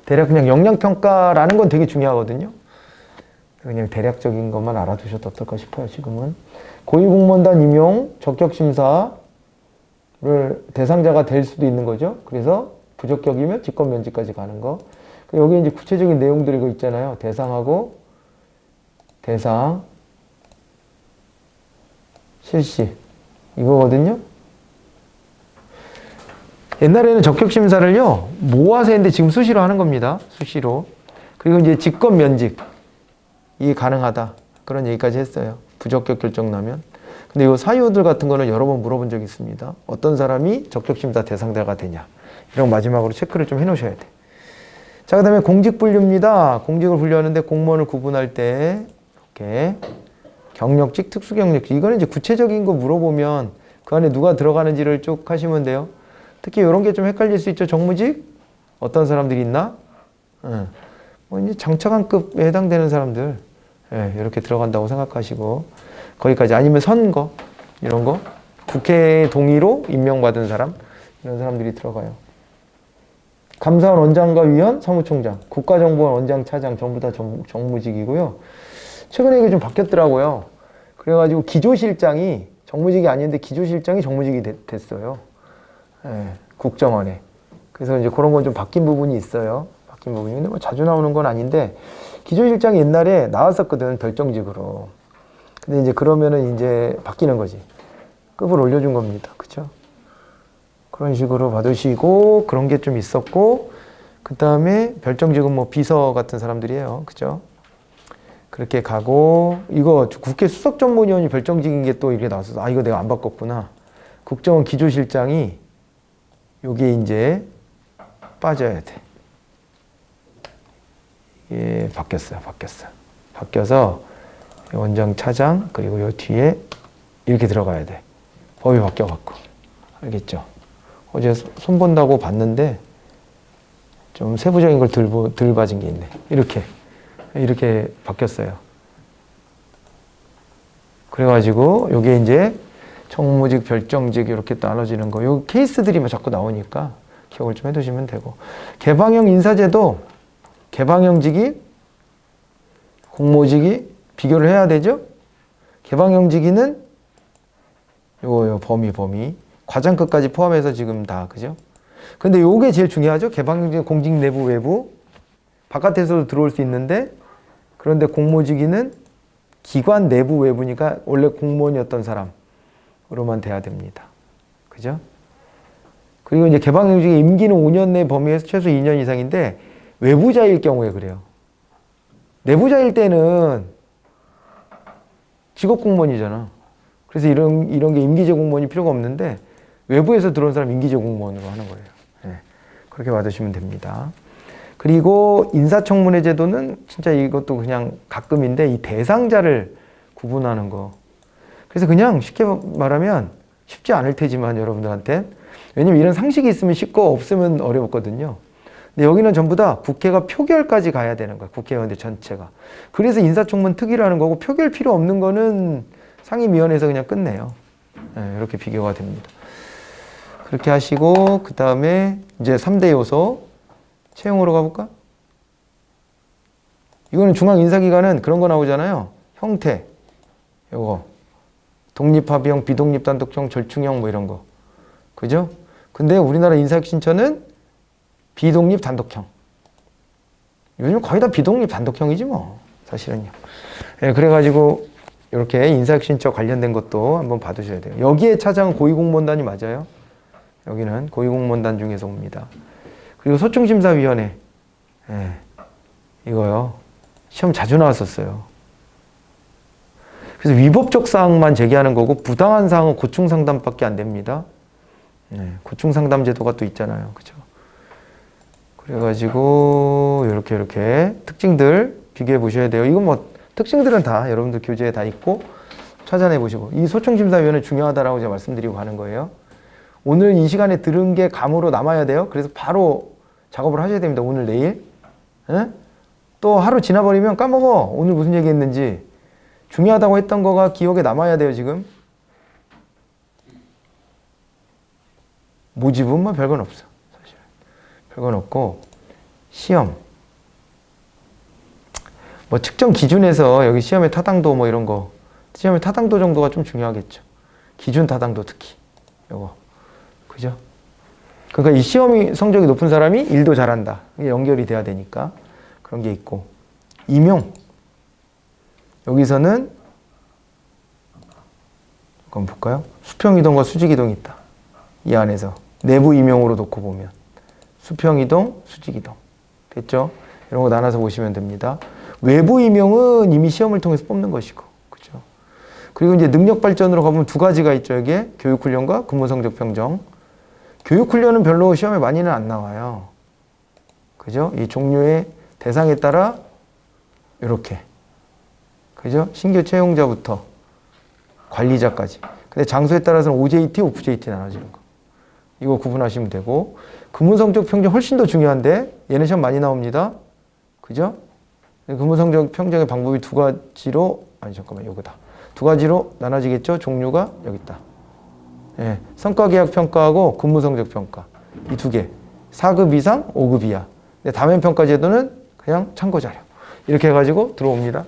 대략 그냥 역량평가라는 건 되게 중요하거든요. 그냥 대략적인 것만 알아두셔도 어떨까 싶어요, 지금은. 고위공무원단 임용, 적격심사를 대상자가 될 수도 있는 거죠. 그래서 부적격이면 직권면직까지 가는 거. 여기 이제 구체적인 내용들이 이거 있잖아요. 대상하고, 대상, 실시. 이거거든요. 옛날에는 적격심사를요, 모아서 했는데 지금 수시로 하는 겁니다. 수시로. 그리고 이제 직권면직. 이 가능하다. 그런 얘기까지 했어요. 부적격 결정 나면. 근데 이 사유들 같은 거는 여러 번 물어본 적이 있습니다. 어떤 사람이 적격심사 대상자가 되냐. 이런 거 마지막으로 체크를 좀 해 놓으셔야 돼. 자, 그 다음에 공직 분류입니다. 공직을 분류하는데 공무원을 구분할 때, 이렇게. 경력직, 특수경력직. 이거는 이제 구체적인 거 물어보면 그 안에 누가 들어가는지를 쭉 하시면 돼요. 특히 이런 게 좀 헷갈릴 수 있죠. 정무직? 어떤 사람들이 있나? 뭐 이제 장차관급에 해당되는 사람들. 예, 이렇게 들어간다고 생각하시고. 거기까지. 아니면 선거. 이런 거. 국회 동의로 임명받은 사람. 이런 사람들이 들어가요. 감사원 원장과 위원, 사무총장, 국가정보원 원장, 차장 전부 다 정무직이고요. 최근에 이게 좀 바뀌었더라고요. 그래가지고 기조실장이 정무직이 아닌데 기조실장이 정무직이 됐어요. 예, 국정원에. 그래서 이제 그런 건 좀 바뀐 부분이 있어요. 바뀐 부분이. 근데 뭐 자주 나오는 건 아닌데 기조실장이 옛날에 나왔었거든, 별정직으로. 근데 이제 그러면은 이제 바뀌는 거지. 급을 올려준 겁니다. 그쵸? 그런 식으로 받으시고, 그런 게 좀 있었고, 그 다음에 별정직은 뭐 비서 같은 사람들이에요. 그죠? 그렇게 가고, 이거 국회 수석전문위원이 별정직인 게 또 이렇게 나왔어. 아, 이거 내가 안 바꿨구나. 국정원 기조실장이 요게 이제 빠져야 돼. 예, 바뀌었어요. 바뀌어서 원장, 차장, 그리고 요 뒤에 이렇게 들어가야 돼. 법이 바뀌어갖고. 알겠죠? 어제 손 본다고 봤는데 좀 세부적인 걸 덜 봐진 게 있네. 이렇게 바뀌었어요. 그래가지고 요게 이제 정무직, 별정직 이렇게 나눠지는 거. 요 케이스들이 막 자꾸 나오니까 기억을 좀 해두시면 되고. 개방형 인사제도, 개방형직이, 공모직이 비교를 해야 되죠? 개방형직위는 요 범위. 과장급까지 포함해서 지금 다, 그죠? 근데 요게 제일 중요하죠? 개방형직 공직 내부, 외부. 바깥에서도 들어올 수 있는데, 그런데 공모직위는 기관 내부, 외부니까 원래 공무원이었던 사람으로만 돼야 됩니다. 그죠? 그리고 이제 개방형직의 임기는 5년 내 범위에서 최소 2년 이상인데, 외부자일 경우에 그래요. 내부자일 때는 직업 공무원이잖아. 그래서 이런 게 임기제 공무원이 필요가 없는데 외부에서 들어온 사람 임기제 공무원으로 하는 거예요. 네. 그렇게 받으시면 됩니다. 그리고 인사청문회 제도는 진짜 이것도 그냥 가끔인데 이 대상자를 구분하는 거. 그래서 그냥 쉽게 말하면 쉽지 않을 테지만 여러분들한테. 왜냐면 이런 상식이 있으면 쉽고 없으면 어렵거든요. 근데 여기는 전부 다 국회가 표결까지 가야 되는 거야. 국회의원들 전체가. 그래서 인사청문 특위라는 거고 표결 필요 없는 거는 상임위원회에서 그냥 끝내요. 네, 이렇게 비교가 됩니다. 그렇게 하시고 그 다음에 이제 3대 요소 채용으로 가볼까? 이거는 중앙인사기관은 그런 거 나오잖아요. 형태, 요거 독립합의형, 비독립단독형, 절충형 뭐 이런 거. 그죠? 근데 우리나라 인사혁신처는 비독립 단독형. 요즘 거의 다 비독립 단독형이지 뭐 사실은요. 네, 그래가지고 이렇게 인사혁신처 관련된 것도 한번 봐두셔야 돼요. 여기에 차장은 고위공무원단이 맞아요. 여기는 고위공무원단 중에서 옵니다. 그리고 소충심사위원회. 네, 이거요. 시험 자주 나왔었어요. 그래서 위법적 사항만 제기하는 거고 부당한 사항은 고충상담밖에 안 됩니다. 네, 고충상담 제도가 또 있잖아요. 그죠? 그래가지고 이렇게 특징들 비교해 보셔야 돼요. 이건 뭐 특징들은 다 여러분들 교재에 다 있고 찾아내 보시고 이 소충심사위원회 중요하다라고 제가 말씀드리고 가는 거예요. 오늘 이 시간에 들은 게 감으로 남아야 돼요. 그래서 바로 작업을 하셔야 됩니다. 오늘 내일. 에? 또 하루 지나버리면 까먹어. 오늘 무슨 얘기 했는지. 중요하다고 했던 거가 기억에 남아야 돼요. 지금. 모집은 뭐 별건 없어. 사실 별건 없고 시험 뭐 측정 기준에서 여기 시험의 타당도 뭐 이런 거 시험의 타당도 정도가 좀 중요하겠죠. 기준 타당도 특히 요거 그죠? 그러니까 이 시험이 성적이 높은 사람이 일도 잘한다. 이게 연결이 돼야 되니까 그런 게 있고 임용 여기서는 한번 볼까요? 수평이동과 수직이동이 있다. 이 안에서 내부 임용으로 놓고 보면 수평이동, 수직이동 됐죠? 이런 거 나눠서 보시면 됩니다. 외부 임용은 이미 시험을 통해서 뽑는 것이고 그죠? 그리고 이제 능력 발전으로 가보면 두 가지가 있죠. 이게 교육훈련과 근무성적 평정. 교육훈련은 별로 시험에 많이는 안 나와요. 그죠? 이 종류의 대상에 따라 이렇게 그죠? 신규 채용자부터 관리자까지. 근데 장소에 따라서는 OJT, OFJT 나눠지는 거. 이거 구분하시면 되고 근무성적 평정 훨씬 더 중요한데 얘는 시험 많이 나옵니다. 그죠? 근무성적 평정의 방법이 두 가지로 요거다. 두 가지로 나눠지겠죠? 종류가 여기 있다. 예, 성과계약 평가하고 근무성적 평가 이 두 개. 4급 이상 5급 이하. 근데 다면평가 제도는 그냥 참고자료. 이렇게 해가지고 들어옵니다.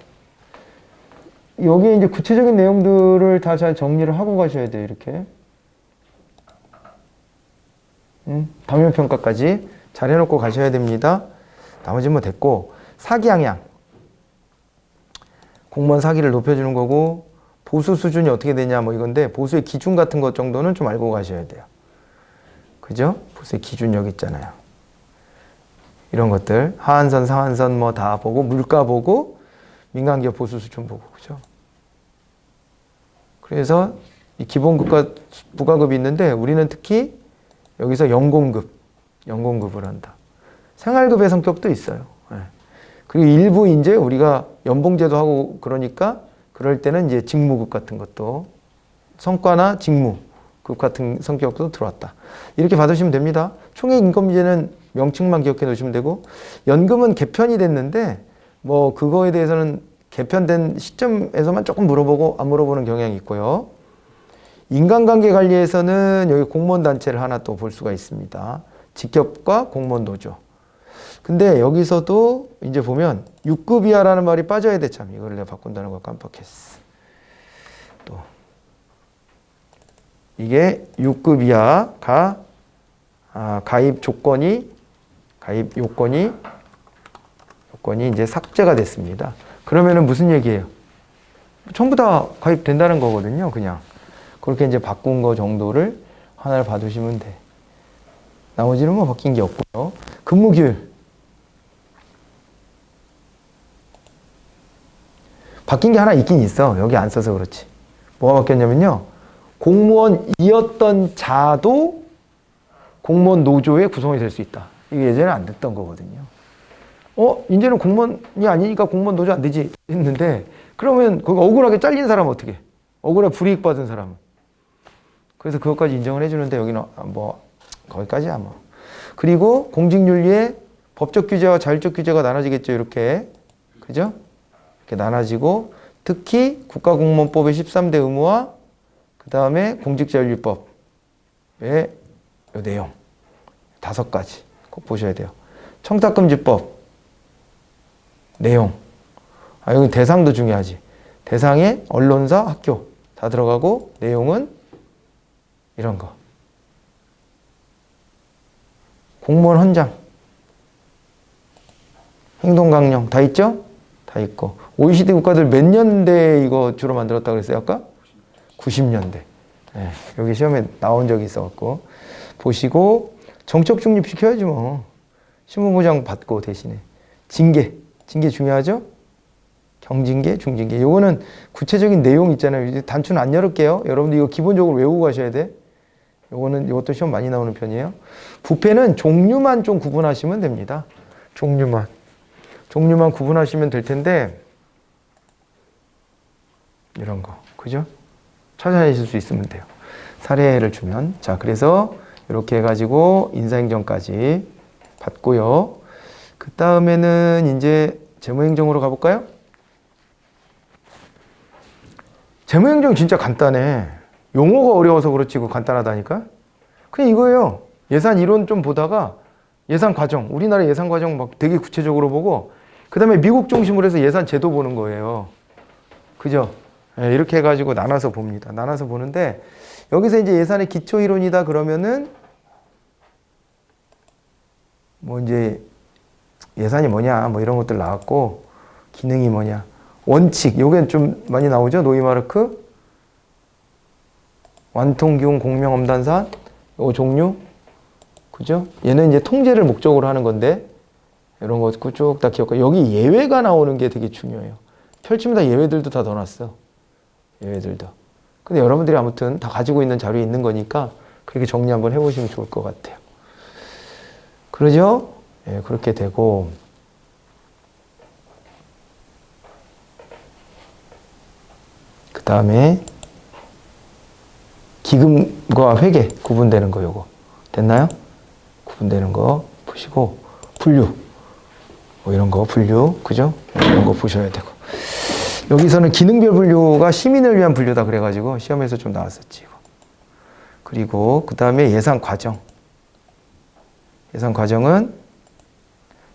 여기에 이제 구체적인 내용들을 다 잘 정리를 하고 가셔야 돼요. 이렇게. 다면평가까지 잘 해놓고 가셔야 됩니다. 나머지는 뭐 됐고. 사기 양양. 공무원 사기를 높여주는 거고, 보수 수준이 어떻게 되냐 뭐 이건데, 보수의 기준 같은 것 정도는 좀 알고 가셔야 돼요. 그죠? 보수의 기준 여기 있잖아요. 이런 것들. 하한선, 상한선 뭐 다 보고, 물가 보고, 민간기업 보수 수준 보고, 그죠? 그래서 이 기본급과 부가급이 있는데, 우리는 특히 여기서 연공급을 한다. 생활급의 성격도 있어요. 네. 그리고 일부 이제 우리가 연봉제도 하고 그러니까 그럴 때는 이제 직무급 같은 것도 성과나 직무급 같은 성격도 들어왔다. 이렇게 받으시면 됩니다. 총액인건비제는 명칭만 기억해 놓으시면 되고, 연금은 개편이 됐는데 뭐 그거에 대해서는 개편된 시점에서만 조금 물어보고 안 물어보는 경향이 있고요. 인간관계 관리에서는 여기 공무원 단체를 하나 또 볼 수가 있습니다. 직협과 공무원 노조. 근데 여기서도 이제 보면 6급 이하라는 말이 빠져야 돼. 참 이거를 내가 바꾼다는 걸 깜빡했어. 또 이게 6급 이하가 가입 요건이 이제 삭제가 됐습니다. 그러면은 무슨 얘기예요? 전부 다 가입된다는 거거든요. 그냥 그렇게 이제 바꾼 거 정도를 하나를 봐두시면 돼. 나머지는 뭐 바뀐 게 없고요. 근무규율 바뀐 게 하나 있긴 있어. 여기 안 써서 그렇지. 뭐가 바뀌었냐면요. 공무원이었던 자도 공무원 노조의 구성이 될 수 있다. 이게 예전에 안 됐던 거거든요. 이제는 공무원이 아니니까 공무원 노조 안 되지 했는데, 그러면 거기 억울하게 잘린 사람은 어떻게 해? 억울하게 불이익 받은 사람은. 그래서 그것까지 인정을 해주는데 여기는 뭐 거기까지야 뭐. 그리고 공직윤리의 법적 규제와 자율적 규제가 나눠지겠죠. 이렇게. 그죠? 이렇게 나눠지고, 특히 국가공무원법의 13대 의무와 그 다음에 공직자윤리법의 이 내용 5가지 꼭 보셔야 돼요. 청탁금지법 내용. 여기 대상도 중요하지. 대상에 언론사, 학교 다 들어가고, 내용은 이런 거. 공무원 헌장, 행동강령 다 있죠? 다 있고. OECD 국가들 몇 년대 이거 주로 만들었다고 그랬어요? 아까? 90년대. 네, 여기 시험에 나온 적이 있어갖고. 보시고, 정책 중립시켜야지 뭐. 신분보장 받고 대신에. 징계 중요하죠? 경징계, 중징계. 요거는 구체적인 내용 있잖아요. 이제 단추는 안 열을게요. 여러분들 이거 기본적으로 외우고 가셔야 돼. 이것도 시험 많이 나오는 편이에요. 부패는 종류만 좀 구분하시면 됩니다. 종류만 구분하시면 될 텐데, 이런 거. 그죠? 찾아내실 수 있으면 돼요. 사례를 주면. 자, 그래서 이렇게 해가지고 인사행정까지 받고요. 그 다음에는 이제 재무행정으로 가볼까요? 재무행정 진짜 간단해. 용어가 어려워서 그렇지 그거 간단하다니까? 그냥 이거예요. 예산 이론 좀 보다가 예산 과정, 우리나라 예산 과정 막 되게 구체적으로 보고, 그 다음에 미국 중심으로 해서 예산 제도 보는 거예요. 그죠? 네, 이렇게 해가지고 나눠서 봅니다. 나눠서 보는데, 여기서 이제 예산의 기초 이론이다 그러면은 뭐 이제 예산이 뭐냐 뭐 이런 것들 나왔고, 기능이 뭐냐, 원칙, 요게 좀 많이 나오죠. 노이마르크, 완통기용 공명엄단사안, 요 종류, 그죠? 얘는 이제 통제를 목적으로 하는 건데, 이런 거 쭉 다 기억하고, 여기 예외가 나오는 게 되게 중요해요. 펼치면 다 예외들도 다 넣어놨어. 예외들도. 근데 여러분들이 아무튼 다 가지고 있는 자료에 있는 거니까 그렇게 정리 한번 해보시면 좋을 것 같아요. 그러죠? 예, 그렇게 되고, 그 다음에 기금과 회계 구분되는 거 요거 됐나요? 구분되는 거 보시고, 분류 뭐 이런 거 분류, 그죠? 이런 거 보셔야 되고, 여기서는 기능별 분류가 시민을 위한 분류다 그래가지고 시험에서 좀 나왔었지. 그리고 그 다음에 예산 과정 예산 과정은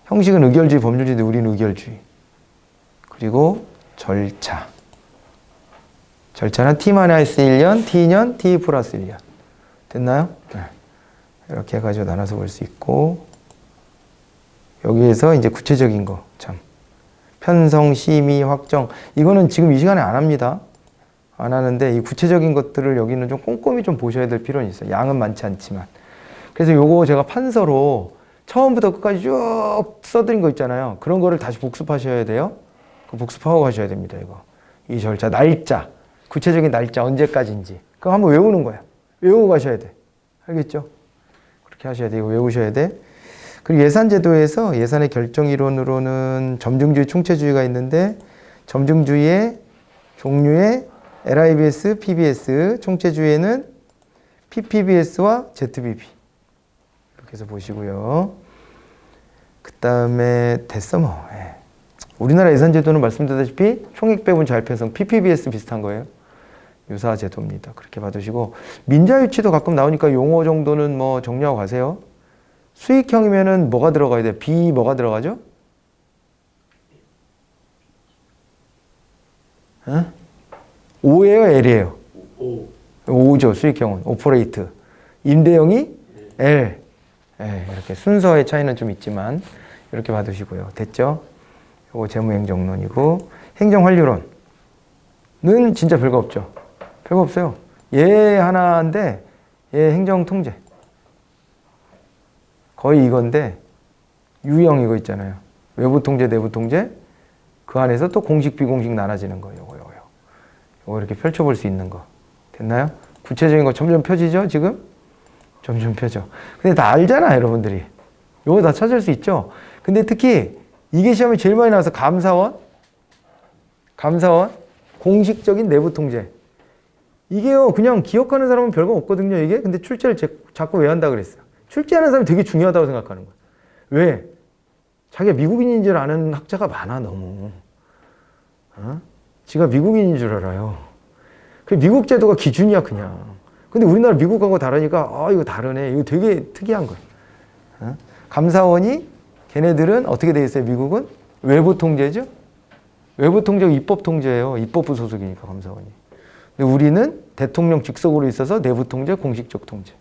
형식은 의결주의, 법률주의인데 우리는 의결주의. 그리고 절차. 절차는 T-1년, T년, T 플러스 1년. 됐나요? 네. 이렇게 해가지고 나눠서 볼 수 있고, 여기에서 이제 구체적인 거, 참. 편성, 심의, 확정. 이거는 지금 이 시간에 안 합니다. 안 하는데, 이 구체적인 것들을 여기는 좀 꼼꼼히 좀 보셔야 될 필요는 있어요. 양은 많지 않지만. 그래서 요거 제가 판서로 처음부터 끝까지 쭉 써드린 거 있잖아요. 그런 거를 다시 복습하셔야 돼요. 그 복습하고 가셔야 됩니다, 이거. 이 절차, 날짜. 구체적인 날짜, 언제까지인지. 그거 한번 외우는 거야. 외우고 가셔야 돼. 알겠죠? 그렇게 하셔야 돼. 이거 외우셔야 돼. 그리고 예산제도에서 예산의 결정 이론으로는 점증주의, 총체주의가 있는데, 점증주의의 종류의 LIBS, PBS, 총체주의에는 PPBS와 ZBB. 이렇게 해서 보시고요. 그 다음에 됐어 뭐. 예. 우리나라 예산제도는 말씀드렸다시피 총액배분 자율편성 PPBS 비슷한 거예요. 유사 제도입니다. 그렇게 받으시고, 민자유치도 가끔 나오니까 용어 정도는 뭐 정리하고 가세요. 수익형이면은 뭐가 들어가야 돼? B 뭐가 들어가죠? 어? O예요, L이에요? 5죠, 수익형은. 오퍼레이트. 임대형이 L. 네, 이렇게 순서의 차이는 좀 있지만 이렇게 받으시고요. 됐죠? 이거 재무행정론이고, 행정환류론은 진짜 별거 없죠. 별거 없어요. 얘 하나인데 얘 행정통제. 거의 이건데 유형 이거 있잖아요. 외부통제, 내부통제. 그 안에서 또 공식, 비공식 나눠지는 거예요. 요거 이렇게 펼쳐볼 수 있는 거. 됐나요? 구체적인 거 점점 펴지죠, 지금? 점점 펴져. 근데 다 알잖아, 여러분들이. 요거 다 찾을 수 있죠? 근데 특히 이게 시험에 제일 많이 나와서 감사원, 공식적인 내부 통제. 이게요, 그냥 기억하는 사람은 별거 없거든요, 이게. 근데 출제를 자꾸 왜 한다 그랬어요? 출제하는 사람이 되게 중요하다고 생각하는 거예요. 왜? 자기가 미국인인 줄 아는 학자가 많아, 너무. 지가 미국인인 줄 알아요. 그 미국 제도가 기준이야, 그냥. 근데 우리나라 미국하고 다르니까, 이거 다르네. 이거 되게 특이한 거예요. 감사원이, 걔네들은 어떻게 돼 있어요, 미국은? 외부 통제죠? 외부 통제가 입법 통제예요. 입법부 소속이니까, 감사원이. 근데 우리는 대통령 직속으로 있어서 내부 통제, 공식적 통제.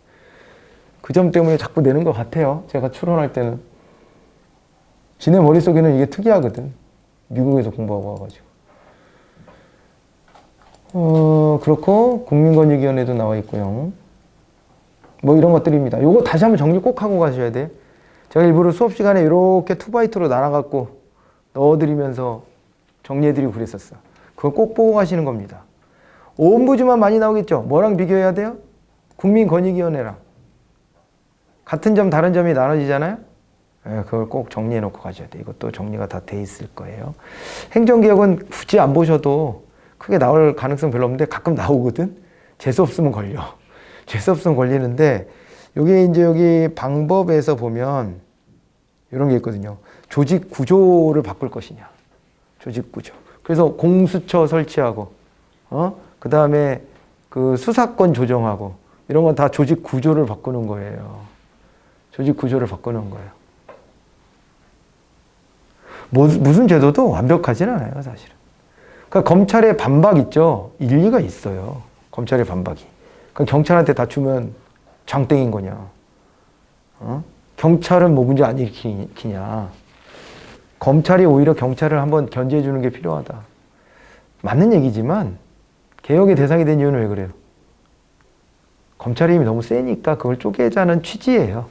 그 점 때문에 자꾸 내는 것 같아요. 제가 추론할 때는. 지네 머릿속에는 이게 특이하거든. 미국에서 공부하고 와가지고. 그렇고, 국민권익위원회도 나와 있고요. 뭐 이런 것들입니다. 요거 다시 한번 정리 꼭 하고 가셔야 돼. 제가 일부러 수업 시간에 이렇게 2x2로 나눠갖고 넣어드리면서 정리해드리고 그랬었어. 그거 꼭 보고 가시는 겁니다. 옴부즈만 많이 나오겠죠? 뭐랑 비교해야 돼요? 국민권익위원회랑. 같은 점, 다른 점이 나눠지잖아요? 네, 그걸 꼭 정리해 놓고 가셔야 돼. 이것도 정리가 다 돼 있을 거예요. 행정개혁은 굳이 안 보셔도 크게 나올 가능성 별로 없는데 가끔 나오거든? 재수 없으면 걸려. 재수 없으면 걸리는데, 요게 이제 여기 방법에서 보면 이런 게 있거든요. 조직 구조를 바꿀 것이냐. 조직 구조. 그래서 공수처 설치하고, 그 다음에 그 수사권 조정하고, 이런 건 다 조직 구조를 바꾸는 거예요. 조직 구조를 바꾸는 거예요. 무슨 제도도 완벽하진 않아요, 사실은. 그러니까 검찰의 반박 있죠? 일리가 있어요. 검찰의 반박이. 그럼 경찰한테 다 주면 장땡인 거냐. 경찰은 뭐 문제 안 일으키냐. 검찰이 오히려 경찰을 한번 견제해 주는 게 필요하다. 맞는 얘기지만 개혁의 대상이 된 이유는 왜 그래요? 검찰의 힘이 너무 세니까 그걸 쪼개자는 취지예요.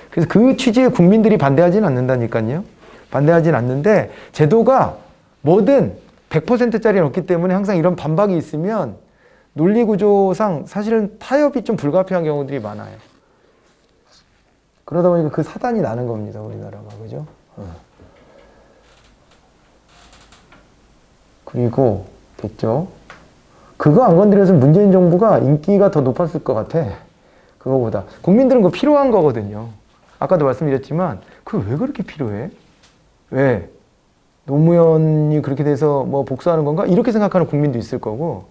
그래서 그 취지에 국민들이 반대하진 않는다니까요. 반대하진 않는데 제도가 뭐든 100%짜리는 없기 때문에 항상 이런 반박이 있으면 논리구조상 사실은 타협이 좀 불가피한 경우들이 많아요. 그러다 보니까 그 사단이 나는 겁니다, 우리나라가. 그죠? 그리고, 됐죠? 그거 안 건드려서 문재인 정부가 인기가 더 높았을 것 같아. 그거보다. 국민들은 그거 필요한 거거든요. 아까도 말씀드렸지만, 그게 왜 그렇게 필요해? 왜? 노무현이 그렇게 돼서 뭐 복수하는 건가? 이렇게 생각하는 국민도 있을 거고,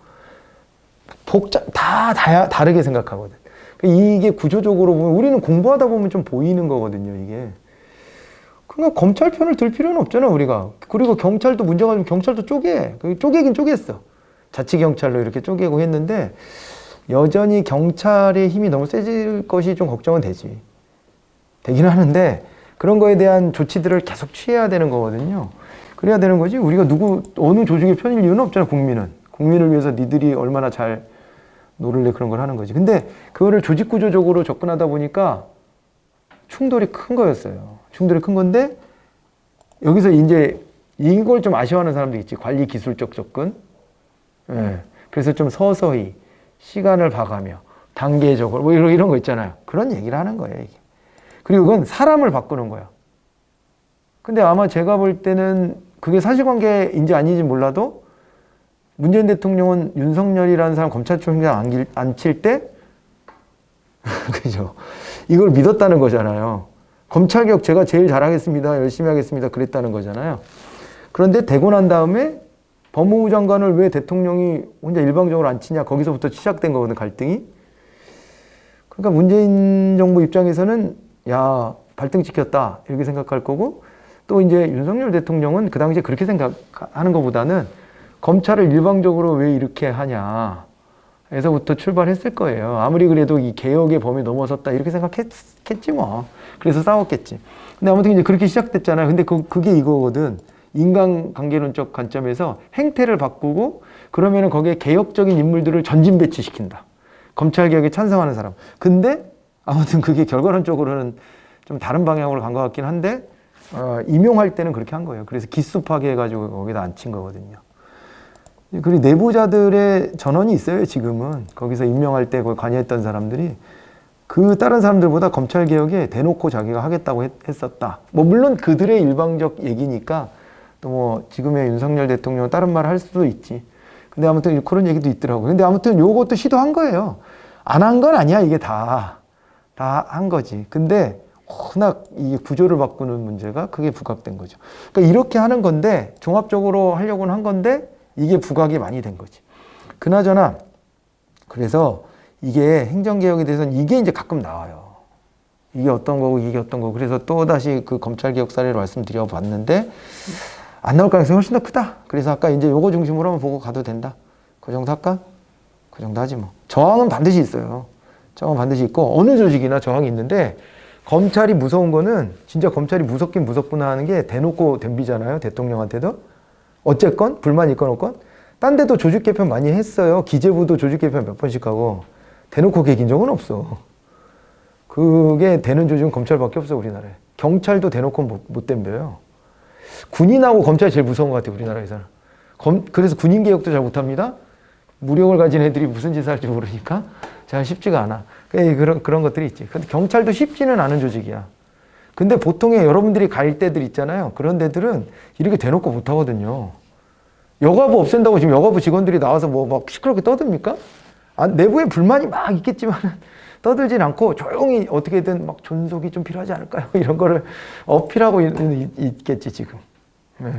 다 다르게 생각하거든. 이게 구조적으로 보면 우리는 공부하다 보면 좀 보이는 거거든요, 이게. 그러니까 검찰 편을 들 필요는 없잖아, 우리가. 그리고 경찰도 문제가 좀 경찰도 쪼개긴 쪼갰어. 자치경찰로 이렇게 쪼개고 했는데 여전히 경찰의 힘이 너무 세질 것이 좀 걱정은 되긴 하는데 그런 거에 대한 조치들을 계속 취해야 되는 거거든요. 그래야 되는 거지. 우리가 어느 조직의 편일 이유는 없잖아, 국민은. 국민을 위해서 니들이 얼마나 잘 노를래 그런 걸 하는 거지. 근데 그거를 조직 구조적으로 접근하다 보니까 충돌이 큰 거였어요. 충돌이 큰 건데 여기서 이제 이걸 좀 아쉬워하는 사람도 있지. 관리 기술적 접근. 예. 그래서 좀 서서히 시간을 봐가며 단계적으로 뭐 이런 거 있잖아요. 그런 얘기를 하는 거예요, 이게. 그리고 그건 사람을 바꾸는 거야. 근데 아마 제가 볼 때는 그게 사실관계인지 아닌지 몰라도 문재인 대통령은 윤석열이라는 사람 검찰총장 안 칠 때 그죠? 이걸 믿었다는 거잖아요. 검찰개혁 제가 제일 잘하겠습니다. 열심히 하겠습니다. 그랬다는 거잖아요. 그런데 되고 난 다음에 법무부 장관을 왜 대통령이 혼자 일방적으로 안 치냐. 거기서부터 시작된 거거든, 갈등이. 그러니까 문재인 정부 입장에서는 야, 발등 찍혔다. 이렇게 생각할 거고 또 이제 윤석열 대통령은 그 당시에 그렇게 생각하는 것보다는 검찰을 일방적으로 왜 이렇게 하냐. 에서부터 출발했을 거예요. 아무리 그래도 이 개혁의 범위 넘어섰다 이렇게 생각했겠지 뭐. 그래서 싸웠겠지. 근데 아무튼 이제 그렇게 시작됐잖아요. 근데 그게 이거거든. 인간관계론적 관점에서 행태를 바꾸고 그러면은 거기에 개혁적인 인물들을 전진 배치시킨다. 검찰개혁에 찬성하는 사람. 근데 아무튼 그게 결과론적으로는 좀 다른 방향으로 간 것 같긴 한데 임용할 때는 그렇게 한 거예요. 그래서 기습하게 해가지고 거기다 앉힌 거거든요. 그리고 내부자들의 전원이 있어요, 지금은. 거기서 임명할 때 거기 관여했던 사람들이 그 다른 사람들보다 검찰개혁에 대놓고 자기가 하겠다고 했었다. 뭐 물론 그들의 일방적 얘기니까 또 뭐 지금의 윤석열 대통령은 다른 말을 할 수도 있지. 근데 아무튼 그런 얘기도 있더라고요. 근데 아무튼 요것도 시도한 거예요. 안 한 건 아니야, 이게 다 한 거지. 근데 워낙 이 구조를 바꾸는 문제가 크게 부각된 거죠. 그러니까 이렇게 하는 건데 종합적으로 하려고는 한 건데 이게 부각이 많이 된 거지. 그나저나 그래서 이게 행정개혁에 대해서는 이게 이제 가끔 나와요. 이게 어떤 거고 이게 어떤 거고. 그래서 또다시 그 검찰개혁 사례를 말씀드려 봤는데 안 나올 가능성이 훨씬 더 크다. 그래서 아까 이제 요거 중심으로 한번 보고 가도 된다. 그 정도 할까? 그 정도 하지 뭐. 저항은 반드시 있어요. 저항은 반드시 있고 어느 조직이나 저항이 있는데 검찰이 무서운 거는 진짜 검찰이 무섭긴 무섭구나 하는 게 대놓고 덤비잖아요. 대통령한테도. 어쨌건 불만이 있건 없건 딴 데도 조직 개편 많이 했어요. 기재부도 조직 개편 몇 번씩 하고 대놓고 개긴 적은 없어. 그게 되는 조직은 검찰밖에 없어, 우리나라에. 경찰도 대놓고 못 덤벼요. 군인하고 검찰이 제일 무서운 것 같아요, 우리나라에서는. 그래서 군인 개혁도 잘 못합니다. 무력을 가진 애들이 무슨 짓을 할지 모르니까 잘 쉽지가 않아. 그런 것들이 있지. 근데 경찰도 쉽지는 않은 조직이야. 근데 보통의 여러분들이 갈 때들 있잖아요. 그런 데들은 이렇게 대놓고 못 하거든요. 여가부 없앤다고 지금 여가부 직원들이 나와서 뭐 막 시끄럽게 떠듭니까? 내부에 불만이 막 있겠지만 떠들진 않고 조용히 어떻게든 막 존속이 좀 필요하지 않을까요? 이런 거를 어필하고 있겠지, 지금. 네.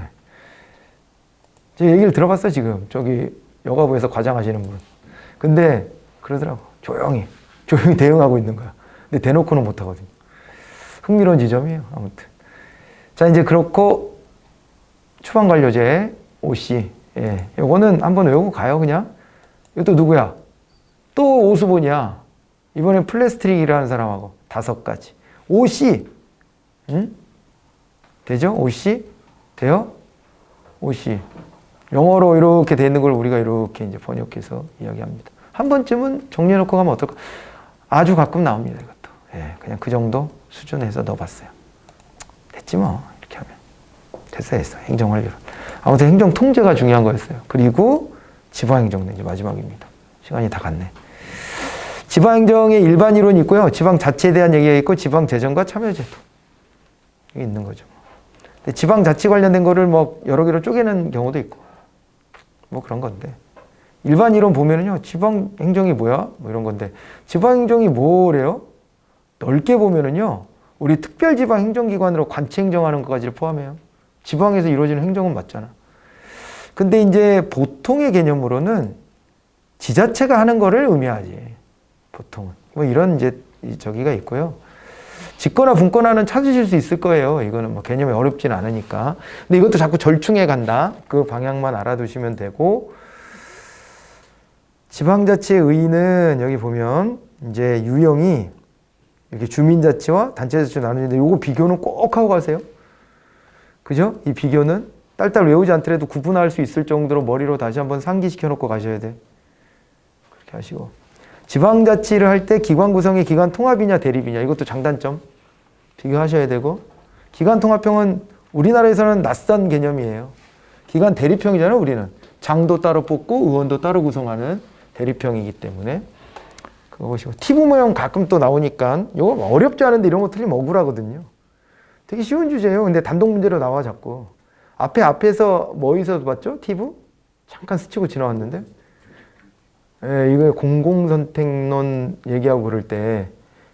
제 얘기를 들어봤어, 지금. 저기 여가부에서 과장하시는 분. 근데 그러더라고. 조용히 대응하고 있는 거야. 근데 대놓고는 못 하거든요. 흥미로운 지점이에요, 아무튼. 자, 이제 그렇고 추방관료제 OC. 예. 요거는 한번 외우고 가요, 그냥. 이것도 누구야? 또 오수본이야. 이번엔 플래스트릭이라는 사람하고 5가지. OC. 응? 되죠? OC? 돼요? OC. 영어로 이렇게 돼 있는 걸 우리가 이렇게 이제 번역해서 이야기합니다. 한 번쯤은 정리해놓고 가면 어떨까? 아주 가끔 나옵니다, 이것도. 예, 그냥 그 정도 수준에서 넣어봤어요. 됐지 뭐, 이렇게 하면. 됐어. 행정관리론. 아무튼 행정통제가 중요한 거였어요. 그리고 지방행정도 이제 마지막입니다. 시간이 다 갔네. 지방행정의 일반 이론이 있고요. 지방자치에 대한 얘기가 있고 지방재정과 참여제도. 이게 있는 거죠. 근데 지방자치 관련된 거를 뭐 여러 개로 쪼개는 경우도 있고 뭐 그런 건데 일반 이론 보면은요. 지방행정이 뭐야? 뭐 이런 건데 지방행정이 뭐래요? 넓게 보면은요. 우리 특별지방행정기관으로 관치행정하는 것까지를 포함해요. 지방에서 이루어지는 행정은 맞잖아. 근데 이제 보통의 개념으로는 지자체가 하는 거를 의미하지. 보통은. 뭐 이런 이제 저기가 있고요. 직거나 분권화는 찾으실 수 있을 거예요. 이거는 뭐 개념이 어렵진 않으니까. 근데 이것도 자꾸 절충해 간다. 그 방향만 알아두시면 되고, 지방자치의는 여기 보면 이제 유형이 이렇게 주민자치와 단체자치로 나누는데 요거 비교는 꼭 하고 가세요. 그죠? 이 비교는 딸딸 외우지 않더라도 구분할 수 있을 정도로 머리로 다시 한번 상기시켜 놓고 가셔야 돼. 그렇게 하시고. 지방자치를 할 때 기관 구성이 기관 통합이냐 대립이냐 이것도 장단점 비교하셔야 되고, 기관 통합형은 우리나라에서는 낯선 개념이에요. 기관 대립형이잖아요. 우리는 장도 따로 뽑고 의원도 따로 구성하는 대립형이기 때문에 그거 보시고, 티브모형 가끔 또 나오니까 이거 어렵지 않은데 이런 거 틀리면 억울하거든요. 되게 쉬운 주제예요. 근데 단독 문제로 나와 자꾸. 앞에서 뭐 있어도 봤죠? 티브? 잠깐 스치고 지나왔는데. 예, 이거 공공선택론 얘기하고 그럴 때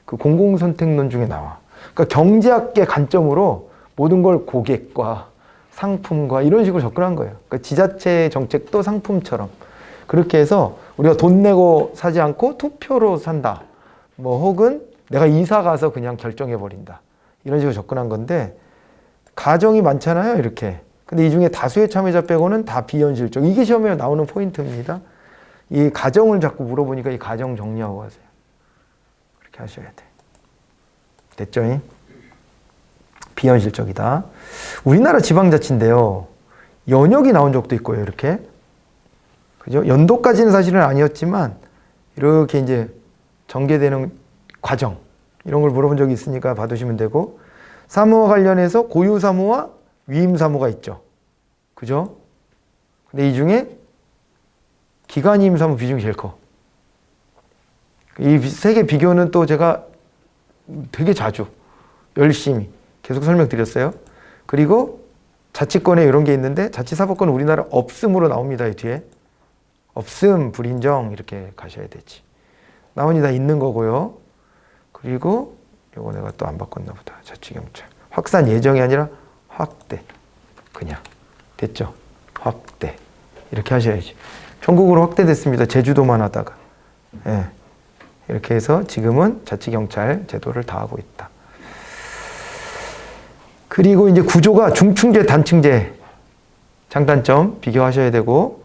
그 공공선택론 중에 나와. 그러니까 경제학계 관점으로 모든 걸 고객과 상품과 이런 식으로 접근한 거예요. 그러니까 지자체 정책도 상품처럼 그렇게 해서 우리가 돈 내고 사지 않고 투표로 산다. 뭐 혹은 내가 이사 가서 그냥 결정해 버린다. 이런 식으로 접근한 건데, 가정이 많잖아요. 이렇게. 근데 이 중에 다수의 참여자 빼고는 다 비현실적. 이게 시험에 나오는 포인트입니다. 이 가정을 자꾸 물어보니까 이 가정 정리하고 가세요. 그렇게 하셔야 돼. 됐죠? 비현실적이다. 우리나라 지방자치인데요. 연역이 나온 적도 있고요. 이렇게. 그죠? 연도까지는 사실은 아니었지만 이렇게 이제 전개되는 과정 이런 걸 물어본 적이 있으니까 봐두시면 되고, 사무와 관련해서 고유 사무와 위임 사무가 있죠. 그죠? 근데 이 중에 기관이임 사무 비중이 제일 커. 이 세 개 비교는 또 제가 되게 자주 열심히 계속 설명드렸어요. 그리고 자치권에 이런 게 있는데 자치사법권은 우리나라 없음으로 나옵니다. 이 뒤에. 없음, 불인정 이렇게 가셔야 되지. 나머지 다 있는 거고요. 그리고 요거 내가 또 안 바꿨나 보다. 자치경찰. 확산 예정이 아니라 확대. 그냥. 됐죠? 확대. 이렇게 하셔야지. 전국으로 확대됐습니다. 제주도만 하다가. 예. 이렇게 해서 지금은 자치경찰 제도를 다 하고 있다. 그리고 이제 구조가 중층제, 단층제 장단점 비교하셔야 되고,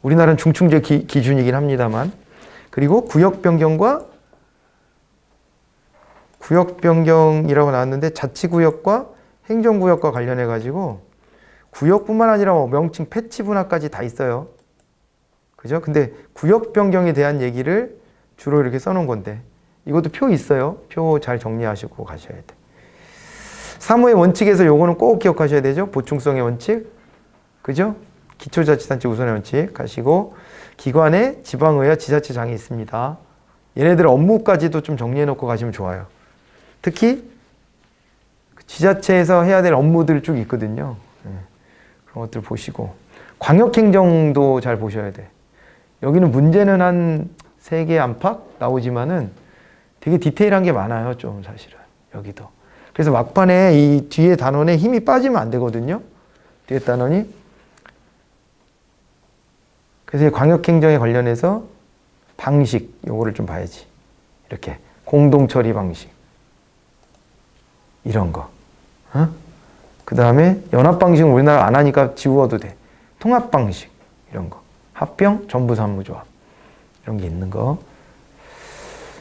우리나라는 중층제 기준이긴 합니다만, 그리고 구역 변경이라고 나왔는데 자치구역과 행정구역과 관련해 가지고 구역뿐만 아니라 뭐 명칭 패치 분화까지 다 있어요. 그죠? 근데 구역 변경에 대한 얘기를 주로 이렇게 써놓은 건데, 이것도 표 있어요. 표 잘 정리하시고 가셔야 돼. 사무의 원칙에서 요거는 꼭 기억하셔야 되죠. 보충성의 원칙. 그죠? 기초자치단체 우선의 원칙 가시고, 기관에 지방의회, 지자체장이 있습니다. 얘네들 업무까지도 좀 정리해 놓고 가시면 좋아요. 특히 지자체에서 해야 될 업무들 쭉 있거든요. 그런 것들 보시고, 광역행정도 잘 보셔야 돼. 여기는 문제는 한 3개 안팎 나오지만은 되게 디테일한 게 많아요. 좀 사실은 여기도. 그래서 막판에 이 뒤에 단원에 힘이 빠지면 안 되거든요. 뒤에 단원이. 그래서 광역행정에 관련해서 방식 요거를 좀 봐야지. 이렇게 공동처리 방식 이런 거. 그 다음에 연합 방식은 우리나라 안 하니까 지워도 돼. 통합 방식 이런 거. 합병, 전부사무조합 이런 게 있는 거.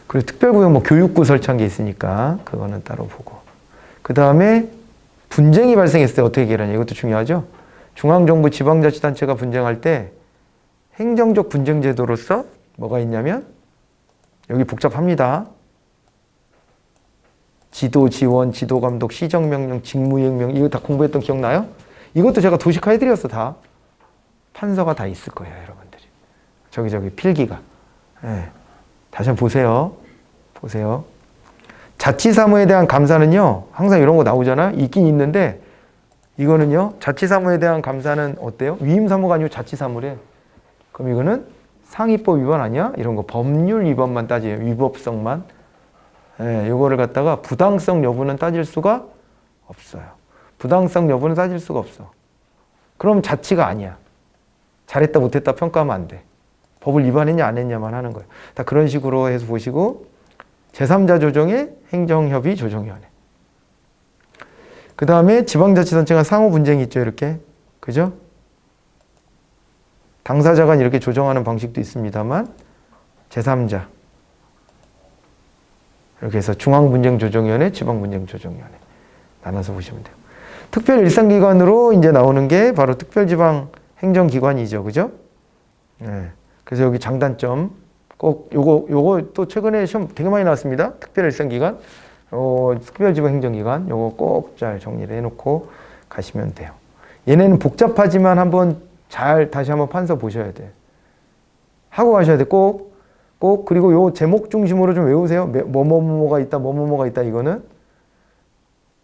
그리고 특별구역 뭐 교육구 설치한 게 있으니까 그거는 따로 보고. 그 다음에 분쟁이 발생했을 때 어떻게 해결하냐, 이것도 중요하죠. 중앙정부 지방자치단체가 분쟁할 때 행정적 분쟁제도로서 뭐가 있냐면, 여기 복잡합니다. 지도 지원, 지도 감독, 시정명령, 직무이행명, 이거 다 공부했던 기억나요? 이것도 제가 도식화 해드렸어. 다 판서가 다 있을 거예요, 여러분들이. 저기 필기가. 네. 다시 한번 보세요. 자치사무에 대한 감사는요, 항상 이런 거 나오잖아요. 있긴 있는데, 이거는요, 자치사무에 대한 감사는 어때요? 위임사무가 아니고 자치사무래. 그럼 이거는 상위법 위반 아니야? 이런 거 법률 위반만 따져요. 위법성만. 예, 요거를 갖다가 부당성 여부는 따질 수가 없어요. 부당성 여부는 따질 수가 없어. 그럼 자치가 아니야. 잘했다 못했다 평가하면 안 돼. 법을 위반했냐 안 했냐만 하는 거예요. 다 그런 식으로 해서 보시고 제3자 조정의 행정협의 조정위원회. 그 다음에 지방자치단체 간 상호 분쟁이 있죠. 이렇게. 그죠? 당사자 간 이렇게 조정하는 방식도 있습니다만 제3자 이렇게 해서 중앙분쟁조정위원회, 지방분쟁조정위원회 나눠서 보시면 돼요. 특별 일상기관으로 이제 나오는 게 바로 특별지방행정기관이죠. 그죠? 네. 그래서 여기 장단점 꼭 요거 또 최근에 시험 되게 많이 나왔습니다. 특별 일상기관, 특별지방행정기관 요거 꼭 잘 정리를 해놓고 가시면 돼요. 얘네는 복잡하지만 한번 잘 다시 한번 판서 보셔야 돼. 하고 가셔야 돼. 꼭 그리고 요 제목 중심으로 좀 외우세요. 뭐뭐뭐가 있다, 뭐뭐뭐가 있다. 이거는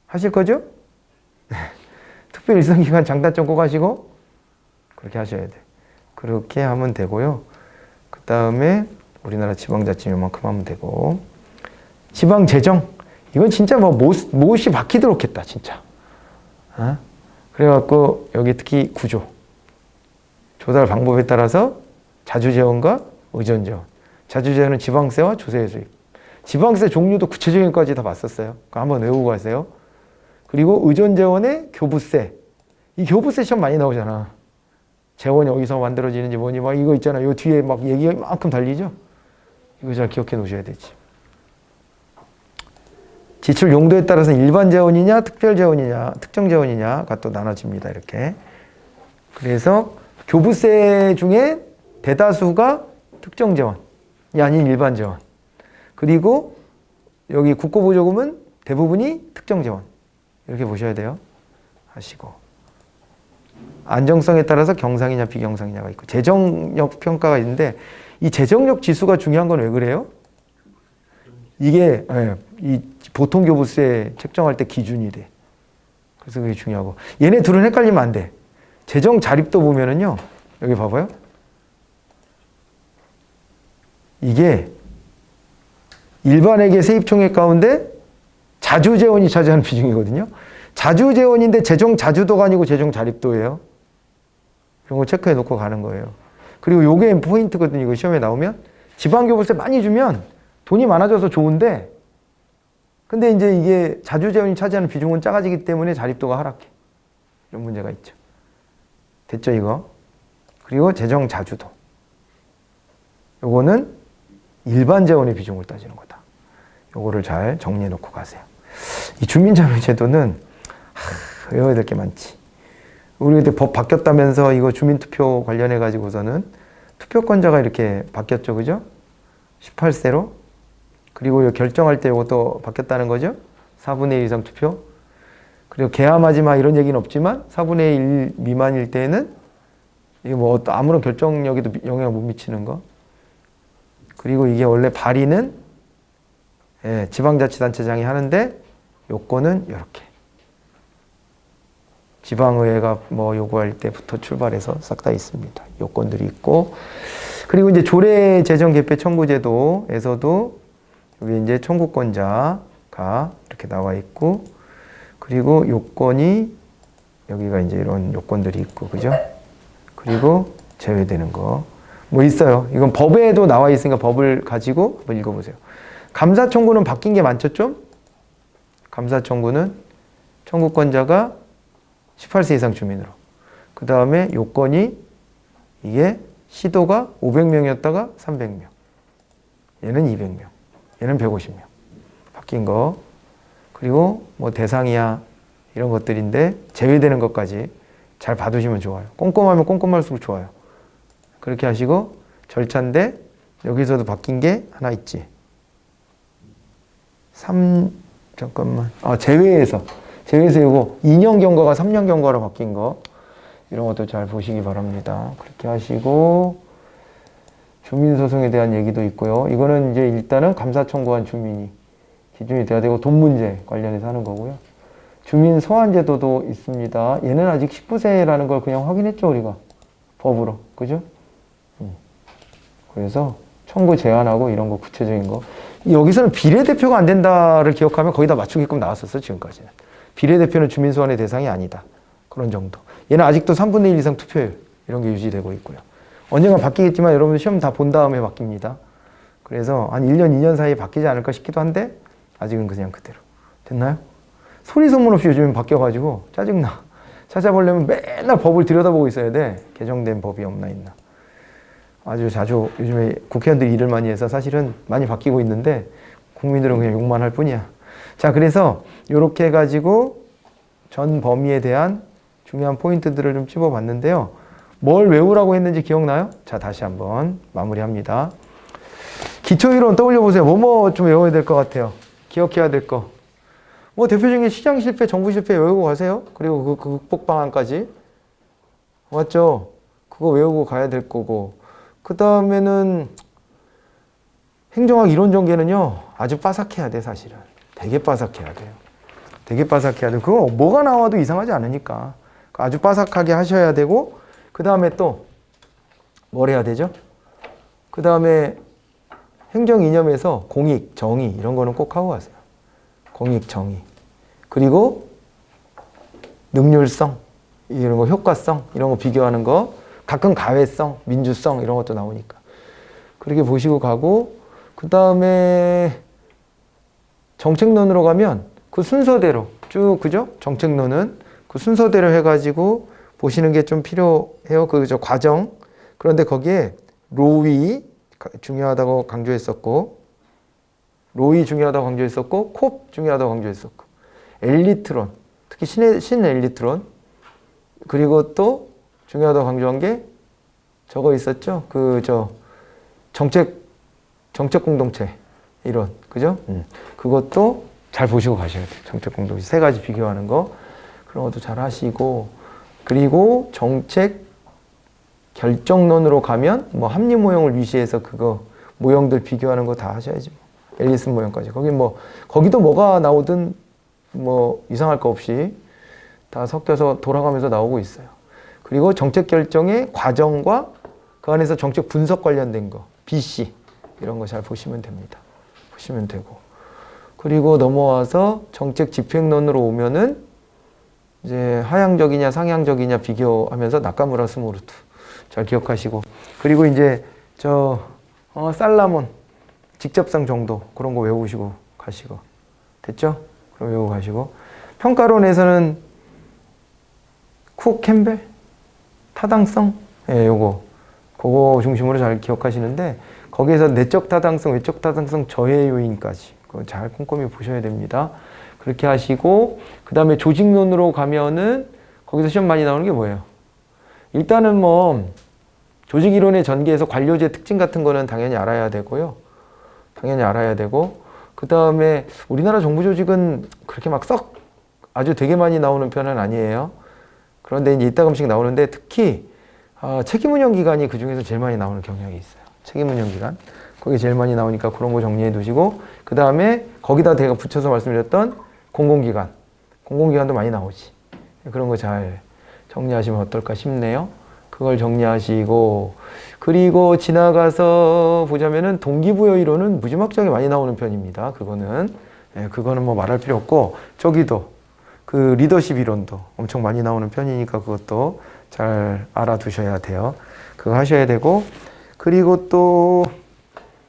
하실 거죠? 특별 일상기관 장단점 꼭 하시고 그렇게 하셔야 돼. 그렇게 하면 되고요. 그 다음에 우리나라 지방자치 요만큼 하면 되고 지방재정 이건 진짜 뭐 못이 박히도록 했다 진짜. 그래갖고 여기 특히 구조 조달 방법에 따라서 자주재원과 의전재원. 자주재원은 지방세와 조세의 수입. 지방세 종류도 구체적인 것까지 다 봤었어요. 그거 한번 외우고 가세요. 그리고 의전재원의 교부세. 이 교부세 시험 많이 나오잖아. 재원이 어디서 만들어지는지 뭐니 막 이거 있잖아. 요 뒤에 막 얘기가 이만큼 달리죠. 이거 잘 기억해 놓으셔야 되지. 지출 용도에 따라서 일반 재원이냐, 특별 재원이냐, 특정 재원이냐가 또 나눠집니다. 이렇게. 그래서 교부세 중에 대다수가 특정 재원이 아닌 일반 재원. 그리고 여기 국고보조금은 대부분이 특정 재원. 이렇게 보셔야 돼요. 하시고. 안정성에 따라서 경상이냐 비경상이냐가 있고 재정력 평가가 있는데 이 재정력 지수가 중요한 건 왜 그래요? 이게 이 보통 교부세 책정할 때 기준이 돼. 그래서 그게 중요하고 얘네 둘은 헷갈리면 안 돼. 재정 자립도 보면은요. 여기 봐봐요. 이게 일반회계 세입총액 가운데 자주재원이 차지하는 비중이거든요. 자주재원인데 재정 자주도가 아니고 재정 자립도예요. 이런 거 체크해 놓고 가는 거예요. 그리고 요게 포인트거든요. 이거 시험에 나오면 지방교부세 많이 주면 돈이 많아져서 좋은데 근데 이제 이게 자주재원이 차지하는 비중은 작아지기 때문에 자립도가 하락해. 이런 문제가 있죠. 됐죠 이거? 그리고 재정 자주도. 요거는 일반 재원의 비중을 따지는 거다. 요거를 잘 정리해 놓고 가세요. 이 주민자료제도는 외워야 될 게 많지. 우리 그때 법 바뀌었다면서 이거 주민투표 관련해 가지고서는 투표권자가 이렇게 바뀌었죠. 그죠? 18세로. 그리고 결정할 때 이것도 바뀌었다는 거죠. 4분의 1 이상 투표. 그리고 개함하지 마 이런 얘기는 없지만 4분의 1 미만일 때는 이게 뭐 아무런 결정력에도 영향을 못 미치는 거. 그리고 이게 원래 발의는 지방자치단체장이 하는데 요건은 이렇게. 지방의회가 뭐 요구할 때부터 출발해서 싹 다 있습니다. 요건들이 있고. 그리고 이제 조례재정개폐 청구제도에서도 여기 이제 청구권자가 이렇게 나와 있고, 그리고 요건이 여기가 이제 이런 요건들이 있고, 그죠? 그리고 제외되는 거. 뭐 있어요. 이건 법에도 나와 있으니까 법을 가지고 한번 읽어보세요. 감사 청구는 바뀐 게 많죠, 좀? 감사 청구는 청구권자가 18세 이상 주민으로. 그 다음에 요건이 이게 시도가 500명이었다가 300명. 얘는 200명. 얘는 150명. 바뀐 거. 그리고 뭐 대상이야 이런 것들인데 제외되는 것까지 잘 봐두시면 좋아요. 꼼꼼하면 꼼꼼할수록 좋아요. 그렇게 하시고 절차인데 여기서도 바뀐 게 하나 있지. 잠깐만. 제외해서 이거 2년 경과가 3년 경과로 바뀐 거. 이런 것도 잘 보시기 바랍니다. 그렇게 하시고 주민소송에 대한 얘기도 있고요. 이거는 이제 일단은 감사 청구한 주민이 기준이 돼야 되고 돈 문제 관련해서 하는 거고요. 주민 소환제도도 있습니다. 얘는 아직 19세라는 걸 그냥 확인했죠, 우리가. 법으로. 그죠? 그래서 청구 제한하고 이런 거 구체적인 거. 여기서는 비례대표가 안 된다를 기억하면 거의 다 맞추게끔 나왔었어, 지금까지는. 비례대표는 주민 소환의 대상이 아니다. 그런 정도. 얘는 아직도 3분의 1 이상 투표율 이런 게 유지되고 있고요. 언젠가 바뀌겠지만 여러분들 시험 다 본 다음에 바뀝니다. 그래서 한 1년, 2년 사이에 바뀌지 않을까 싶기도 한데 아직은 그냥 그대로. 됐나요? 소리 소문 없이 요즘엔 바뀌어가지고 짜증나. 찾아보려면 맨날 법을 들여다보고 있어야 돼. 개정된 법이 없나 있나. 아주 자주 요즘에 국회의원들이 일을 많이 해서 사실은 많이 바뀌고 있는데 국민들은 그냥 욕만 할 뿐이야. 자, 그래서 이렇게 해가지고 전 범위에 대한 중요한 포인트들을 좀 찝어봤는데요. 뭘 외우라고 했는지 기억나요? 자, 다시 한번 마무리합니다. 기초이론 떠올려보세요. 뭐뭐 좀 외워야 될 것 같아요. 기억해야 될 거. 뭐 대표적인 시장 실패, 정부 실패 외우고 가세요. 그리고 그 극복 방안까지. 맞죠? 그거 외우고 가야 될 거고. 그 다음에는 행정학 이론 전개는요. 아주 빠삭해야 돼, 사실은. 되게 빠삭해야 돼요. 되게 빠삭해야 돼요. 그거 뭐가 나와도 이상하지 않으니까. 아주 빠삭하게 하셔야 되고, 그 다음에 또 뭘 해야 되죠? 그 다음에 행정 이념에서 공익, 정의 이런 거는 꼭 하고 가세요. 공익, 정의. 그리고 능률성, 이런 거 효과성, 이런 거 비교하는 거, 가끔 가외성, 민주성 이런 것도 나오니까. 그렇게 보시고 가고, 그 다음에 정책론으로 가면 그 순서대로 쭉, 그죠? 정책론은 그 순서대로 해가지고 보시는 게 좀 필요해요. 그 과정. 그런데 거기에 로위 중요하다고 강조했었고, 로이 중요하다고 강조했었고, 콥 중요하다고 강조했었고, 엘리트론, 특히 신엘리트론, 그리고 또 중요하다고 강조한 게 저거 있었죠? 정책 공동체 이론, 그죠? 그것도 잘 보시고 가셔야 돼요. 정책 공동체 세 가지 비교하는 거 그런 것도 잘 하시고, 그리고 정책 결정론으로 가면 뭐 합리 모형을 위시해서 그거 모형들 비교하는 거 다 하셔야지. 앨리슨 모형까지. 거기도 뭐가 나오든 뭐 이상할 거 없이 다 섞여서 돌아가면서 나오고 있어요. 그리고 정책 결정의 과정과 그 안에서 정책 분석 관련된 거, BC 이런 거 잘 보시면 됩니다. 보시면 되고. 그리고 넘어와서 정책 집행론으로 오면은 이제 하향적이냐 상향적이냐 비교하면서 나카무라 스모루트 잘 기억하시고, 그리고 이제 살라몬 직접상 정도 그런 거 외우시고 가시고. 됐죠? 그럼 외우고 가시고. 평가론에서는 쿡 캠벨 타당성, 그거 중심으로 잘 기억하시는데, 거기에서 내적 타당성, 외적 타당성, 저해 요인까지 그거 잘 꼼꼼히 보셔야 됩니다. 그렇게 하시고, 그 다음에 조직론으로 가면은 거기서 시험 많이 나오는 게 뭐예요? 일단은 뭐 조직 이론의 전개에서 관료제 특징 같은 거는 당연히 알아야 되고요. 당연히 알아야 되고, 그 다음에 우리나라 정부 조직은 그렇게 막 아주 되게 많이 나오는 편은 아니에요. 그런데 이제 이따금씩 나오는데, 특히 책임운영기관이 그 중에서 제일 많이 나오는 경향이 있어요. 책임운영기관. 거기 제일 많이 나오니까 그런 거 정리해 두시고, 그 다음에 거기다 제가 붙여서 말씀드렸던 공공기관. 공공기관도 많이 나오지. 그런 거 잘 정리하시면 어떨까 싶네요. 그걸 정리하시고, 그리고 지나가서 보자면은 동기부여 이론은 무지막지하게 많이 나오는 편입니다. 그거는 뭐 말할 필요 없고, 저기도 그 리더십 이론도 엄청 많이 나오는 편이니까 그것도 잘 알아두셔야 돼요. 그거 하셔야 되고, 그리고 또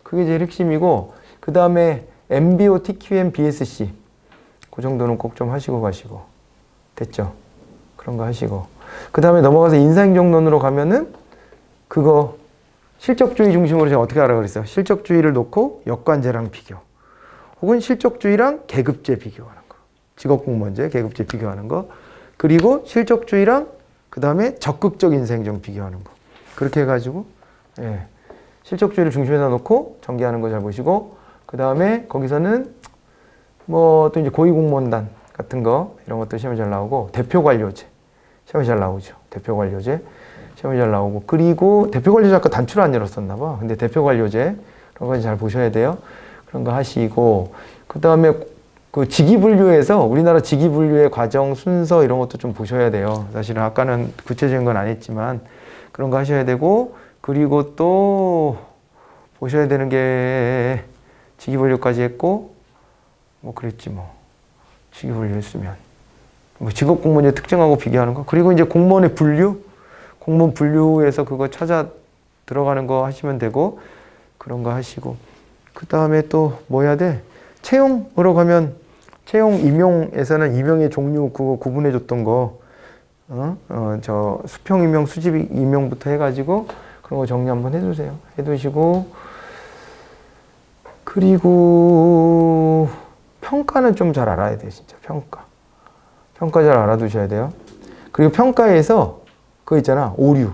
그게 제일 핵심이고, 그 다음에 MBO, TQM, BSC 그 정도는 꼭 좀 하시고 가시고. 됐죠? 그런 거 하시고, 그 다음에 넘어가서 인사행정론으로 가면은 그거 실적주의 중심으로 제가 어떻게 하라고 그랬어요? 실적주의를 놓고 역관제랑 비교, 혹은 실적주의랑 계급제 비교하는 거, 직업공무원제, 계급제 비교하는 거, 그리고 실적주의랑 그 다음에 적극적 인사행정 비교하는 거. 그렇게 해가지고 실적주의를 중심에다 놓고 전개하는 거 잘 보시고, 그 다음에 거기서는 뭐 또 이제 고위공무원단 같은 거 이런 것도 시험에 잘 나오고, 대표관료제 시험에 잘 나오죠. 대표관료제 시험에 잘 나오고, 그리고 대표관료제 아까 단추를 안 열었었나 봐. 근데 대표관료제 그런 거 잘 보셔야 돼요. 그런 거 하시고, 그 다음에 그 직위분류에서 우리나라 직위분류의 과정 순서 이런 것도 좀 보셔야 돼요. 사실은 아까는 구체적인 건 안 했지만 그런 거 하셔야 되고, 그리고 또 보셔야 되는 게 직위분류까지 했고, 뭐 그랬지 뭐. 직위분류 했으면 뭐 직업공무원의 특징하고 비교하는 거, 그리고 이제 공무원의 분류, 공무원 분류에서 그거 들어가는 거 하시면 되고 그런 거 하시고 그 다음에 또 뭐 해야 돼? 채용으로 가면 채용 임용에서는 임용의 종류 그거 구분해 줬던 거 저 수평 임용, 수직 임용부터 해가지고 그런 거 정리 한번 해두세요. 해두시고 그리고 평가는 좀 잘 알아야 돼요. 진짜 평가 잘 알아두셔야 돼요. 그리고 평가에서 그거 있잖아. 오류.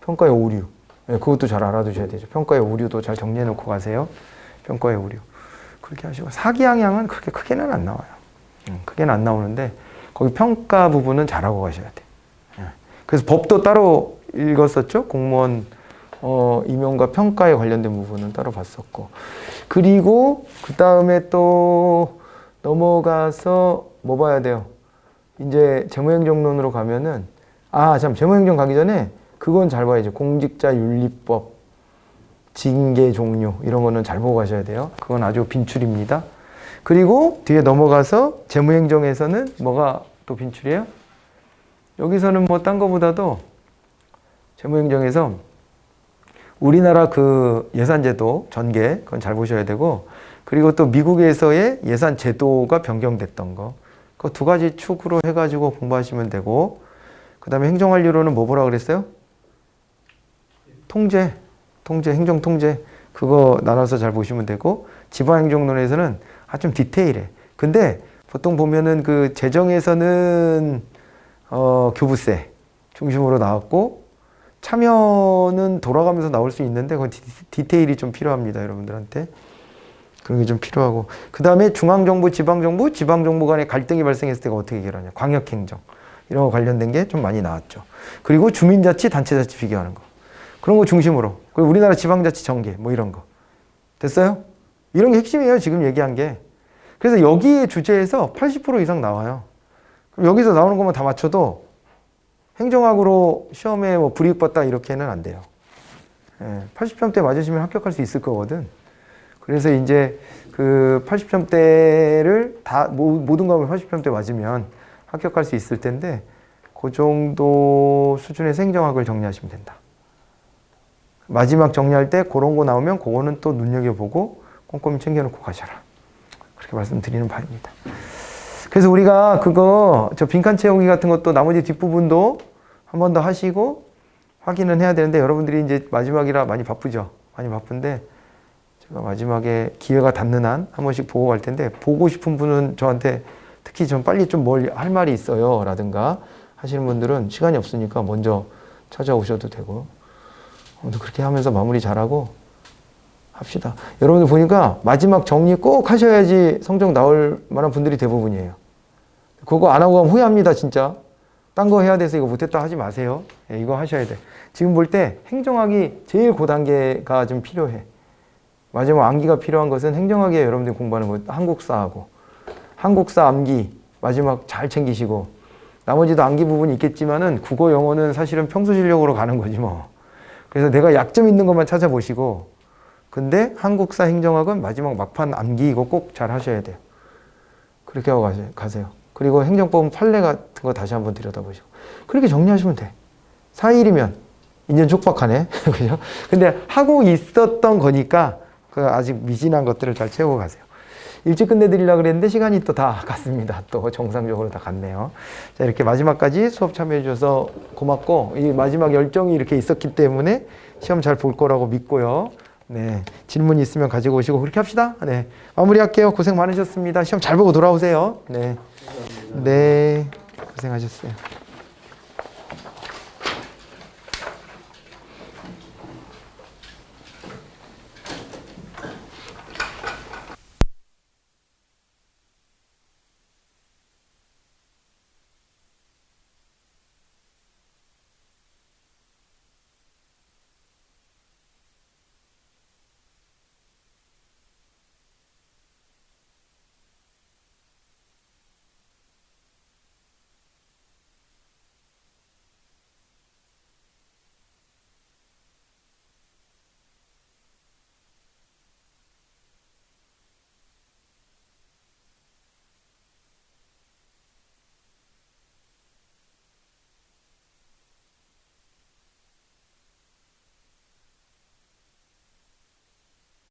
평가의 오류. 네, 그것도 잘 알아두셔야 되죠. 평가의 오류도 잘 정리해 놓고 가세요. 평가의 오류. 그렇게 하시고 사기양양은 그렇게 크게는 안 나와요. 크게는 안 나오는데 거기 평가 부분은 잘하고 가셔야 돼. 그래서 법도 따로 읽었었죠. 공무원 임용과 평가에 관련된 부분은 따로 봤었고 그리고 그 다음에 또 넘어가서 뭐 봐야 돼요. 이제 재무행정론으로 가면은 참 재무행정 가기 전에 그건 잘 봐야죠. 공직자윤리법, 징계 종류 이런 거는 잘 보고 가셔야 돼요. 그건 아주 빈출입니다. 그리고 뒤에 넘어가서 재무행정에서는 뭐가 또 빈출이에요? 여기서는 뭐 딴 거보다도 재무행정에서 우리나라 그 예산제도 전개 그건 잘 보셔야 되고 그리고 또 미국에서의 예산 제도가 변경됐던 거 그 두 가지 축으로 해가지고 공부하시면 되고 그 다음에 행정관리로는 뭐 보라 그랬어요? 통제, 행정 통제 그거 나눠서 잘 보시면 되고 지방행정론에서는 좀 디테일해. 근데 보통 보면은 그 재정에서는 교부세 중심으로 나왔고 참여는 돌아가면서 나올 수 있는데 그건 디테일이 좀 필요합니다. 여러분들한테. 그런 게 좀 필요하고 그 다음에 중앙정부, 지방정부 간의 갈등이 발생했을 때가 어떻게 해결하냐. 광역행정 이런 거 관련된 게 좀 많이 나왔죠. 그리고 주민자치, 단체자치 비교하는 거 그런 거 중심으로 그리고 우리나라 지방자치 전개 뭐 이런 거 됐어요? 이런 게 핵심이에요. 지금 얘기한 게. 그래서 여기에 주제에서 80% 이상 나와요. 그럼 여기서 나오는 것만 다 맞춰도 행정학으로 시험에 뭐 불이익 봤다 이렇게는 안 돼요. 80점대 맞으시면 합격할 수 있을 거거든. 그래서 이제 그 80점대를 다 모든 과목을 80점대 맞으면 합격할 수 있을 텐데 그 정도 수준의 행정학을 정리하시면 된다. 마지막 정리할 때 그런 거 나오면 그거는 또 눈여겨보고 꼼꼼히 챙겨놓고 가셔라. 그렇게 말씀드리는 바입니다. 그래서 우리가 그거 저 빈칸 채우기 같은 것도 나머지 뒷부분도 한 번 더 하시고 확인은 해야 되는데 여러분들이 이제 마지막이라 많이 바쁘죠. 많이 바쁜데 제가 마지막에 기회가 닿는 한 한 번씩 보고 갈 텐데 보고 싶은 분은 저한테 특히 좀 빨리 좀 뭘 할 말이 있어요 라든가 하시는 분들은 시간이 없으니까 먼저 찾아오셔도 되고 그렇게 하면서 마무리 잘하고 합시다. 여러분들 보니까 마지막 정리 꼭 하셔야지 성적 나올 만한 분들이 대부분이에요. 그거 안 하고 가면 후회합니다. 진짜. 딴 거 해야 돼서 이거 못했다 하지 마세요. 이거 하셔야 돼. 지금 볼 때 행정학이 제일 고단계가 좀 필요해. 마지막 암기가 필요한 것은 행정학에 여러분들이 공부하는 거 한국사하고 한국사 암기 마지막 잘 챙기시고 나머지도 암기 부분이 있겠지만은 국어 영어는 사실은 평소 실력으로 가는 거지 뭐. 그래서 내가 약점 있는 것만 찾아보시고 근데 한국사 행정학은 마지막 막판 암기 이거 꼭 잘 하셔야 돼요. 그렇게 하고 가세요. 그리고 행정법은 판례 같은 거 다시 한번 들여다보시고 그렇게 정리하시면 돼. 4일이면 인연 촉박하네. 그죠? 근데 하고 있었던 거니까 그 아직 미진한 것들을 잘 채우고 가세요. 일찍 끝내드리려고 그랬는데 시간이 또 다 갔습니다. 또 정상적으로 다 갔네요. 자, 이렇게 마지막까지 수업 참여해 주셔서 고맙고 이 마지막 열정이 이렇게 있었기 때문에 시험 잘 볼 거라고 믿고요. 네, 질문 있으면 가지고 오시고 그렇게 합시다. 네, 마무리할게요. 고생 많으셨습니다. 시험 잘 보고 돌아오세요. 네, 네, 고생하셨어요.